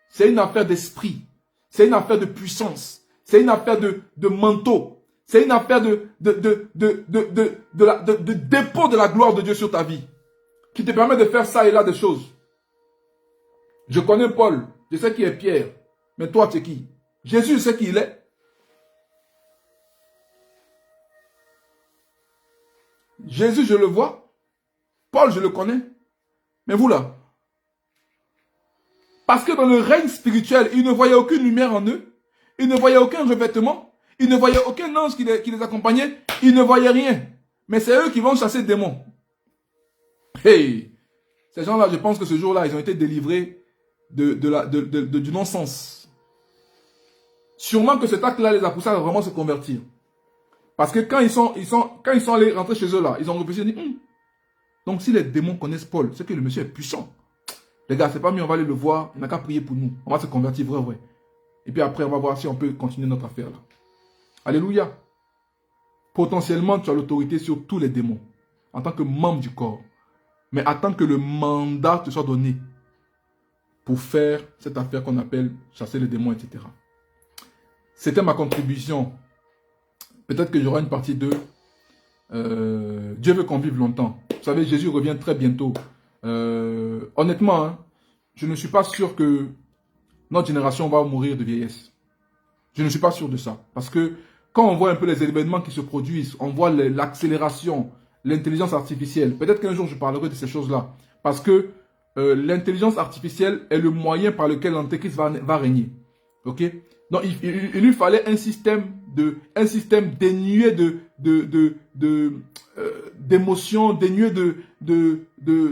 C'est une affaire d'esprit. C'est une affaire de puissance. C'est une affaire de manteau. C'est une affaire de dépôt de la gloire de Dieu sur ta vie. Qui te permet de faire ça et là des choses. Je connais Paul. Je sais qui est Pierre. Mais toi, tu es qui? Jésus, je sais qui il est. Jésus, je le vois. Paul, je le connais. Mais vous là? Parce que dans le règne spirituel, ils ne voyaient aucune lumière en eux. Ils ne voyaient aucun revêtement. Ils ne voyaient aucun ange qui les accompagnait. Ils ne voyaient rien. Mais c'est eux qui vont chasser des démons. Hey! Ces gens-là, je pense que ce jour-là, ils ont été délivrés du non-sens. Sûrement que cet acte-là les a poussés à vraiment se convertir. Parce que quand ils sont allés rentrer chez eux là, ils ont réfléchi et dit, donc si les démons connaissent Paul, c'est que le monsieur est puissant. Les gars, c'est pas mieux, on va aller le voir, il n'a qu'à prier pour nous. On va se convertir, vrai. Et puis après, on va voir si on peut continuer notre affaire là. Alléluia. Potentiellement, tu as l'autorité sur tous les démons, en tant que membre du corps. Mais attends que le mandat te soit donné pour faire cette affaire qu'on appelle chasser les démons, etc. C'était ma contribution. Peut-être que j'aurai une partie 2. Dieu veut qu'on vive longtemps. Vous savez, Jésus revient très bientôt. Honnêtement, hein, je ne suis pas sûr que notre génération va mourir de vieillesse. Je ne suis pas sûr de ça. Parce que quand on voit un peu les événements qui se produisent, on voit l'accélération, l'intelligence artificielle. Peut-être qu'un jour je parlerai de ces choses-là. Parce que l'intelligence artificielle est le moyen par lequel l'Antéchrist va régner. Ok? Donc il lui fallait un système dénué d'émotions, dénué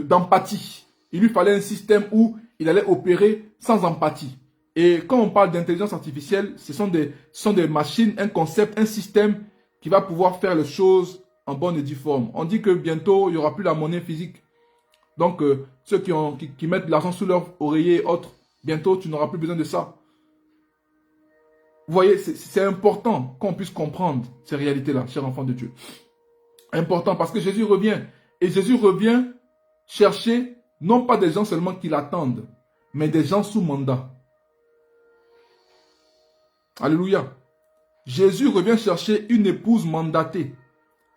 d'empathie. Il lui fallait un système où il allait opérer sans empathie. Et quand on parle d'intelligence artificielle, ce sont des machines, un concept, un système qui va pouvoir faire les choses en bonne et due forme. On dit que bientôt, il n'y aura plus la monnaie physique. Donc, ceux qui mettent de l'argent sous leur oreiller et autres, bientôt, tu n'auras plus besoin de ça. Vous voyez, c'est important qu'on puisse comprendre ces réalités-là, chers enfants de Dieu. Important parce que Jésus revient. Et Jésus revient chercher, non pas des gens seulement qui l'attendent, mais des gens sous mandat. Alléluia. Jésus revient chercher une épouse mandatée.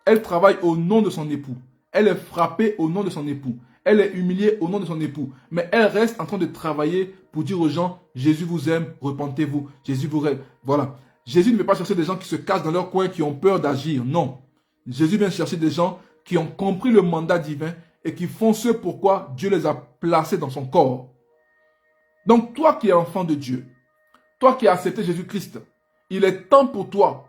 Elle travaille au nom de son époux. Elle est frappée au nom de son époux. Elle est humiliée au nom de son époux. Mais elle reste en train de travailler pour dire aux gens, Jésus vous aime, repentez-vous. Jésus vous aime. Voilà. Jésus ne veut pas chercher des gens qui se cachent dans leur coin, qui ont peur d'agir. Non. Jésus vient chercher des gens qui ont compris le mandat divin et qui font ce pourquoi Dieu les a placés dans son corps. Donc toi qui es enfant de Dieu, toi qui as accepté Jésus-Christ, il est temps pour toi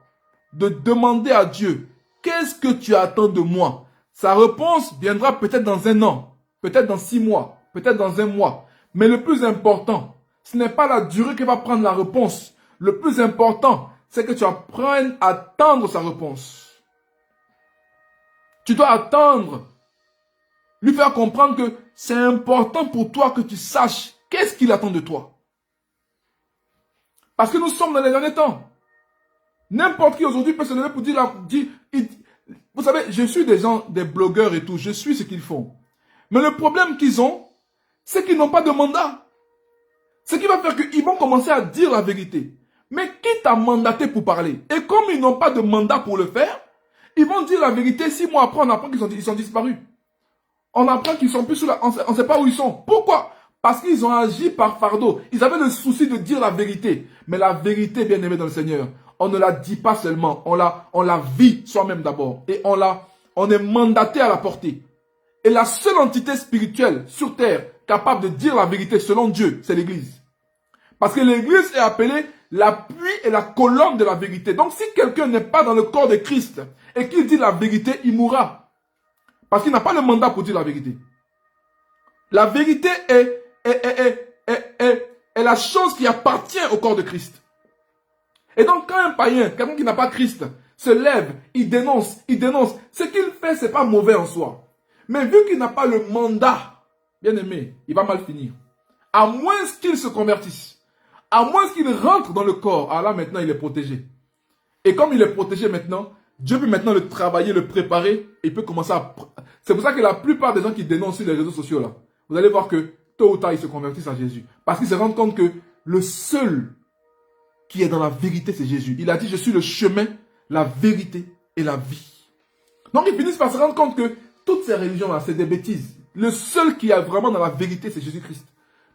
de demander à Dieu, qu'est-ce que tu attends de moi? Sa réponse viendra peut-être dans 1 an, peut-être dans 6 mois, peut-être dans 1 mois. Mais le plus important, ce n'est pas la durée que va prendre la réponse. Le plus important, c'est que tu apprennes à attendre sa réponse. Tu dois attendre, lui faire comprendre que c'est important pour toi que tu saches qu'est-ce qu'il attend de toi. Parce que nous sommes dans les derniers temps. N'importe qui aujourd'hui peut se lever pour dire, vous savez, je suis des gens, des blogueurs et tout, je suis ce qu'ils font. Mais le problème qu'ils ont, c'est qu'ils n'ont pas de mandat. Ce qui va faire qu'ils vont commencer à dire la vérité. Mais qui t'a mandaté pour parler? Et comme ils n'ont pas de mandat pour le faire, ils vont dire la vérité. 6 mois après, on apprend qu'ils sont disparus. On apprend qu'ils sont plus sous la... On ne sait pas où ils sont. Pourquoi? Parce qu'ils ont agi par fardeau. Ils avaient le souci de dire la vérité. Mais la vérité, bien aimée dans le Seigneur, on ne la dit pas seulement. On la vit soi-même d'abord. Et on est mandaté à la porter. Et la seule entité spirituelle sur terre capable de dire la vérité selon Dieu, c'est l'Église. Parce que l'Église est appelée l'appui et la colonne de la vérité. Donc si quelqu'un n'est pas dans le corps de Christ et qu'il dit la vérité, il mourra. Parce qu'il n'a pas le mandat pour dire la vérité. La vérité est la chose qui appartient au corps de Christ. Et donc quand un païen, quelqu'un qui n'a pas Christ, se lève, il dénonce, ce qu'il fait, ce n'est pas mauvais en soi. Mais vu qu'il n'a pas le mandat, bien aimé, il va mal finir. À moins qu'il se convertisse. À moins qu'il rentre dans le corps. Ah là, maintenant, il est protégé. Et comme il est protégé maintenant, Dieu peut maintenant le travailler, le préparer. Et il peut commencer à... C'est pour ça que la plupart des gens qui dénoncent sur les réseaux sociaux, là, vous allez voir que tôt ou tard, ils se convertissent à Jésus. Parce qu'ils se rendent compte que le seul qui est dans la vérité, c'est Jésus. Il a dit, je suis le chemin, la vérité et la vie. Donc, ils finissent par se rendre compte que toutes ces religions-là, c'est des bêtises. Le seul qui est vraiment dans la vérité, c'est Jésus-Christ.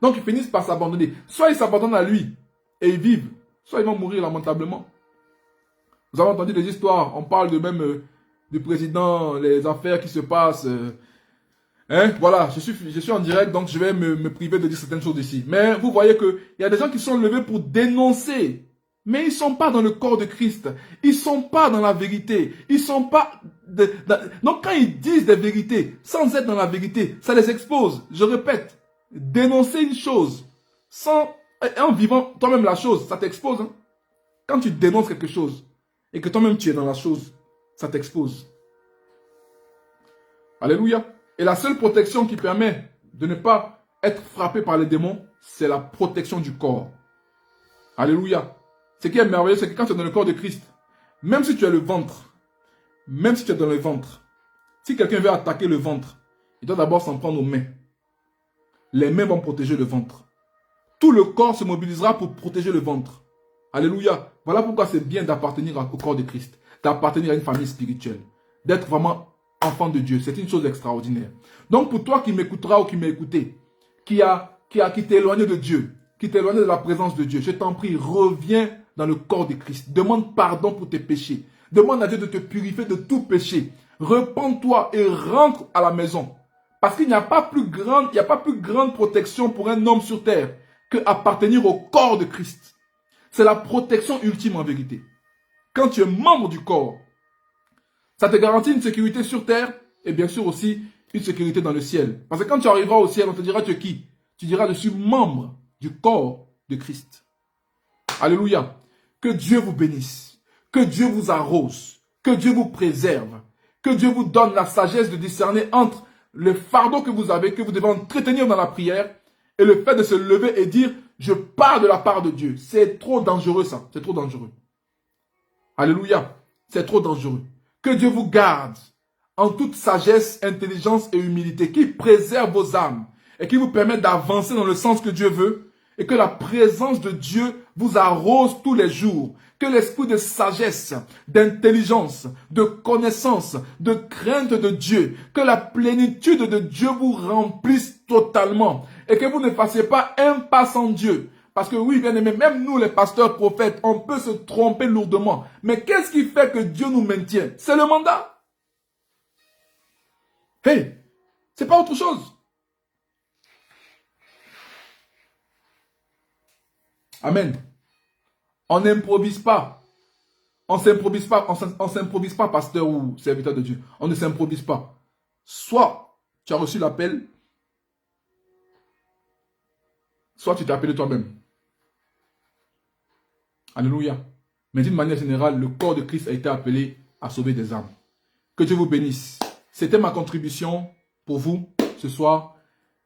Donc, ils finissent par s'abandonner. Soit ils s'abandonnent à lui et ils vivent, soit ils vont mourir lamentablement. Vous avez entendu des histoires, on parle de même du président, les affaires qui se passent. Voilà, je suis en direct, donc je vais me priver de dire certaines choses ici. Mais vous voyez qu'il y a des gens qui sont levés pour dénoncer. Mais ils ne sont pas dans le corps de Christ. Ils ne sont pas dans la vérité. Ils ne sont pas... Donc quand ils disent des vérités, sans être dans la vérité, ça les expose. Je répète, dénoncer une chose, en vivant toi-même la chose, ça t'expose. Hein? Quand tu dénonces quelque chose, et que toi-même tu es dans la chose, ça t'expose. Alléluia. Et la seule protection qui permet de ne pas être frappé par les démons, c'est la protection du corps. Alléluia. Ce qui est merveilleux, c'est que quand tu es dans le corps de Christ, même si tu as le ventre, même si tu es dans le ventre, si quelqu'un veut attaquer le ventre, il doit d'abord s'en prendre aux mains. Les mains vont protéger le ventre. Tout le corps se mobilisera pour protéger le ventre. Alléluia. Voilà pourquoi c'est bien d'appartenir au corps de Christ, d'appartenir à une famille spirituelle, d'être vraiment enfant de Dieu. C'est une chose extraordinaire. Donc pour toi qui m'écouteras ou qui m'as écouté, qui t'est éloigné de Dieu, qui t'est éloigné de la présence de Dieu, je t'en prie, reviens dans le corps de Christ. Demande pardon pour tes péchés. Demande à Dieu de te purifier de tout péché. Repends-toi et rentre à la maison. Parce qu'il n'y a pas plus grande protection pour un homme sur terre que appartenir au corps de Christ. C'est la protection ultime en vérité. Quand tu es membre du corps, ça te garantit une sécurité sur terre et bien sûr aussi une sécurité dans le ciel. Parce que quand tu arriveras au ciel, on te dira tu es qui? Tu diras je suis membre du corps de Christ. Alléluia. Que Dieu vous bénisse. Que Dieu vous arrose. Que Dieu vous préserve. Que Dieu vous donne la sagesse de discerner entre le fardeau que vous avez, que vous devez entretenir dans la prière, et le fait de se lever et dire, je pars de la part de Dieu. C'est trop dangereux ça. C'est trop dangereux. Alléluia. C'est trop dangereux. Que Dieu vous garde en toute sagesse, intelligence et humilité, qui préserve vos âmes et qui vous permet d'avancer dans le sens que Dieu veut, et que la présence de Dieu vous arrose tous les jours. Que l'esprit de sagesse, d'intelligence, de connaissance, de crainte de Dieu, que la plénitude de Dieu vous remplisse totalement. Et que vous ne fassiez pas un pas sans Dieu. Parce que oui, bien aimé, même nous les pasteurs prophètes, on peut se tromper lourdement. Mais qu'est-ce qui fait que Dieu nous maintient? C'est le mandat. Hey, c'est pas autre chose. Amen. On n'improvise pas. On s'improvise pas, pasteur ou serviteur de Dieu. On ne s'improvise pas. Soit tu as reçu l'appel, soit tu t'es appelé toi-même. Alléluia. Mais d'une manière générale, le corps de Christ a été appelé à sauver des âmes. Que Dieu vous bénisse. C'était ma contribution pour vous ce soir.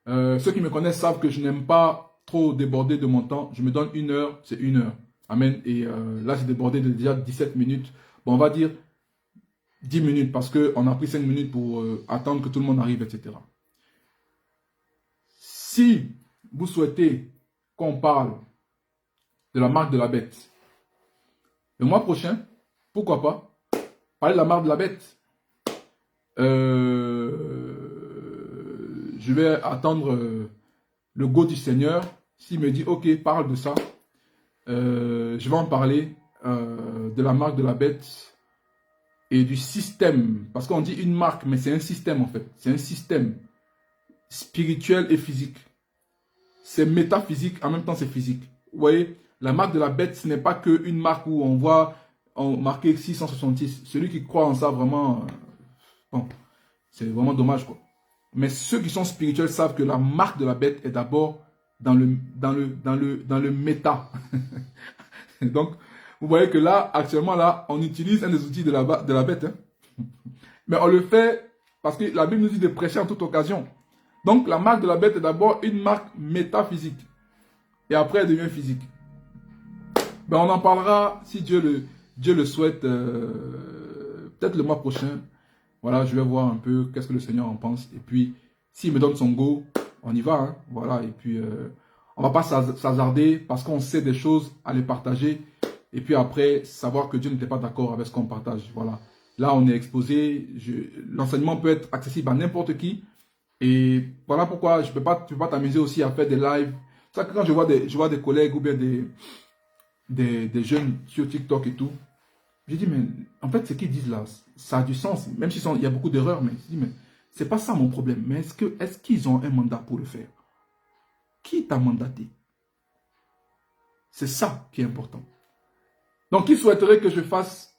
Ceux qui me connaissent savent que je n'aime pas trop déborder de mon temps. Je me donne 1 heure, c'est 1 heure. Amen. Et là, j'ai débordé de déjà 17 minutes. Bon, on va dire 10 minutes parce qu'on a pris 5 minutes pour attendre que tout le monde arrive, etc. Si vous souhaitez qu'on parle de la marque de la bête, le mois prochain, pourquoi pas, parler de la marque de la bête. Je vais attendre le go du Seigneur. S'il me dit, ok, parle de ça, je vais en parler de la marque de la bête et du système. Parce qu'on dit une marque, mais c'est un système en fait. C'est un système spirituel et physique. C'est métaphysique, en même temps c'est physique. Vous voyez, la marque de la bête, ce n'est pas qu'une marque où on voit marqué 666. Celui qui croit en ça, vraiment, bon, c'est vraiment dommage, quoi. Mais ceux qui sont spirituels savent que la marque de la bête est d'abord dans le méta. Donc, vous voyez que là, actuellement, là, on utilise un des outils de la bête. Hein. Mais on le fait parce que la Bible nous dit de prêcher en toute occasion. Donc, la marque de la bête est d'abord une marque métaphysique. Et après, elle devient physique. Ben, on en parlera, si Dieu le souhaite, peut-être le mois prochain. Voilà, je vais voir un peu qu'est-ce que le Seigneur en pense. Et puis, s'il me donne son go, on y va. Hein, voilà, et puis, on ne va pas s'hasarder parce qu'on sait des choses à les partager. Et puis après, savoir que Dieu n'était pas d'accord avec ce qu'on partage. Voilà. Là, on est exposé. L'enseignement peut être accessible à n'importe qui. Et voilà pourquoi tu peux pas t'amuser aussi à faire des lives. C'est ça que quand je vois des collègues ou bien des jeunes sur TikTok et tout, je dis, mais en fait, ce qu'ils disent là, ça a du sens. Même s'il y a beaucoup d'erreurs, mais je dis, mais c'est pas ça mon problème. Mais est-ce qu'ils ont un mandat pour le faire? Qui t'a mandaté? C'est ça qui est important. Donc, qui souhaiterait que je fasse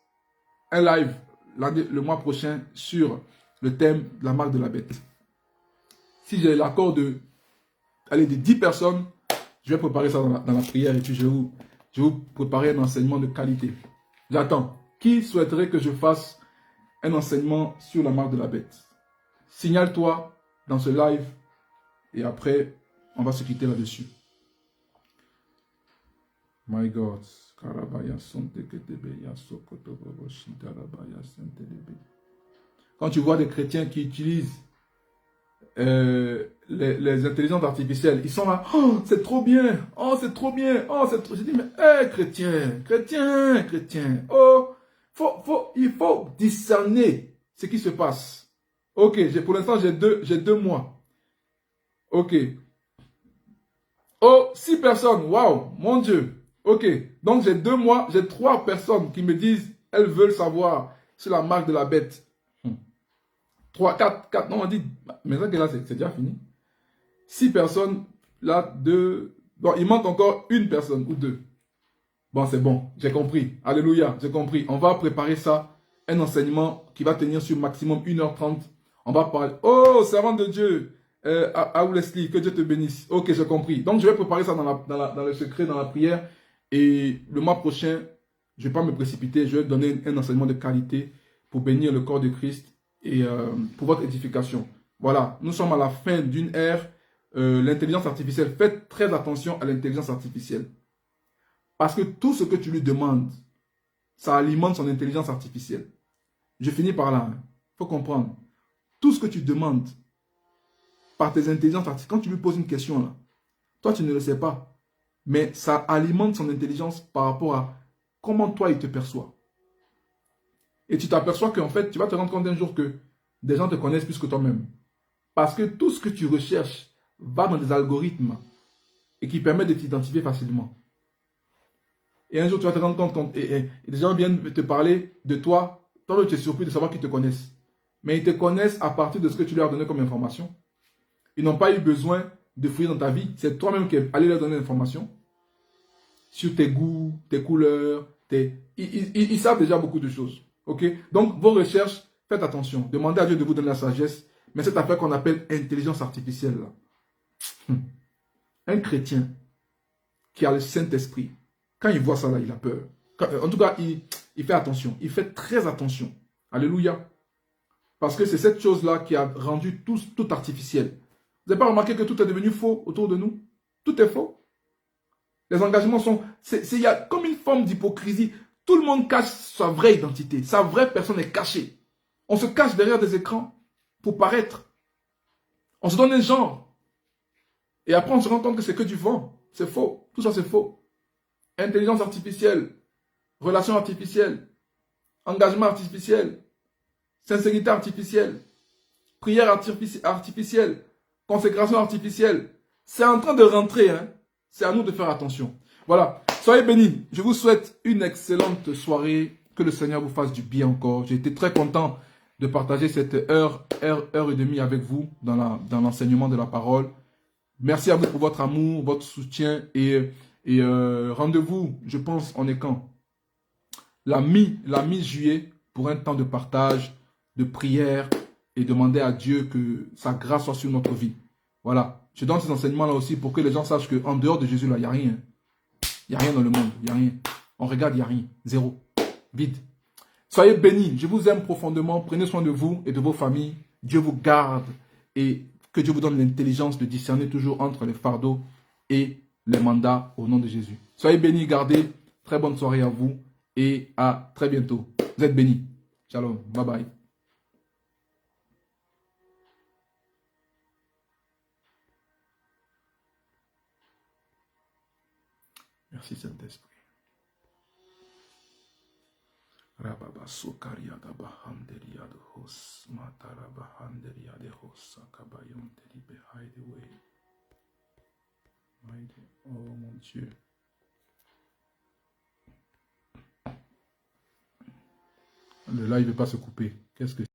un live le mois prochain sur le thème de la marque de la bête? Si j'ai l'accord de 10 personnes, je vais préparer ça dans la prière et puis je vais vous préparer un enseignement de qualité. J'attends. Qui souhaiterait que je fasse un enseignement sur la marque de la bête? Signale-toi dans ce live et après, on va se quitter là-dessus. My God. Quand tu vois des chrétiens qui utilisent les intelligences artificielles, ils sont là, oh, c'est trop bien, oh, c'est trop bien, oh, c'est trop... Je dis, mais, hé, chrétien, oh, il faut discerner ce qui se passe. Ok, pour l'instant, j'ai deux mois. Ok. Oh, 6 personnes, waouh, mon Dieu. Ok, donc j'ai 2 mois, j'ai 3 personnes qui me disent, elles veulent savoir sur la marque de la bête. 3, 4, non, on dit, mais ça que là, c'est déjà fini. 6 personnes, là, 2, bon, il manque encore une personne ou 2. Bon, c'est bon, j'ai compris. Alléluia, j'ai compris. On va préparer ça, un enseignement qui va tenir sur maximum 1h30. On va parler, oh, servant de Dieu, Leslie, que Dieu te bénisse. Ok, j'ai compris. Donc, je vais préparer ça dans le secret, dans la prière. Et le mois prochain, je ne vais pas me précipiter, je vais donner un enseignement de qualité pour bénir le corps de Christ et pour votre édification. Voilà, nous sommes à la fin d'une ère. L'intelligence artificielle, faites très attention à l'intelligence artificielle. Parce que tout ce que tu lui demandes, ça alimente son intelligence artificielle. Je finis par là. Il faut comprendre. Tout ce que tu demandes par tes intelligences artificielles, quand tu lui poses une question, là, toi, tu ne le sais pas. Mais ça alimente son intelligence par rapport à comment toi, il te perçoit. Et tu t'aperçois qu'en fait, tu vas te rendre compte un jour que des gens te connaissent plus que toi-même. Parce que tout ce que tu recherches va dans des algorithmes et qui permettent de t'identifier facilement. Et un jour, tu vas te rendre compte et des gens viennent te parler de toi. Toi, tu es surpris de savoir qu'ils te connaissent. Mais ils te connaissent à partir de ce que tu leur as donné comme information. Ils n'ont pas eu besoin de fouiller dans ta vie. C'est toi-même qui es allé leur donner l'information sur tes goûts, tes couleurs. Ils savent déjà beaucoup de choses. Ok? Donc, vos recherches, faites attention. Demandez à Dieu de vous donner la sagesse. Mais cette affaire qu'on appelle intelligence artificielle, là, un chrétien qui a le Saint-Esprit, quand il voit ça, là, il a peur. En tout cas, il fait attention. Il fait très attention. Alléluia. Parce que c'est cette chose-là qui a rendu tout artificiel. Vous n'avez pas remarqué que tout est devenu faux autour de nous? Tout est faux. Les engagements sont... Il y a comme une forme d'hypocrisie. Tout le monde cache sa vraie identité. Sa vraie personne est cachée. On se cache derrière des écrans pour paraître. On se donne un genre. Et après, on se rend compte que c'est que du vent. C'est faux. Tout ça, c'est faux. Intelligence artificielle. Relations artificielles. Engagement artificiel. Sincérité artificielle. Prière artificielle. Consécration artificielle. C'est en train de rentrer. Hein. C'est à nous de faire attention. Voilà. Soyez bénis. Je vous souhaite une excellente soirée. Que le Seigneur vous fasse du bien encore. J'ai été très content de partager cette heure et demie avec vous dans l'enseignement de la parole. Merci à vous pour votre amour, votre soutien. Et rendez-vous, je pense, on est quand? La mi-juillet pour un temps de partage, de prière et demander à Dieu que sa grâce soit sur notre vie. Voilà. Je donne ces enseignements-là aussi pour que les gens sachent qu'en dehors de Jésus, là, il n'y a rien. Il n'y a rien dans le monde. Il n'y a rien. On regarde, il n'y a rien. Zéro. Vide. Soyez bénis. Je vous aime profondément. Prenez soin de vous et de vos familles. Dieu vous garde et que Dieu vous donne l'intelligence de discerner toujours entre les fardeaux et les mandats au nom de Jésus. Soyez bénis, gardez. Très bonne soirée à vous et à très bientôt. Vous êtes bénis. Shalom. Bye bye. Merci Saint-Esprit. Rababa sokaria da bahanderia de hos matara bahanderia de hos akabayon teribe hideaway. Oh mon Dieu. Le live ne veut pas se couper. Qu'est-ce que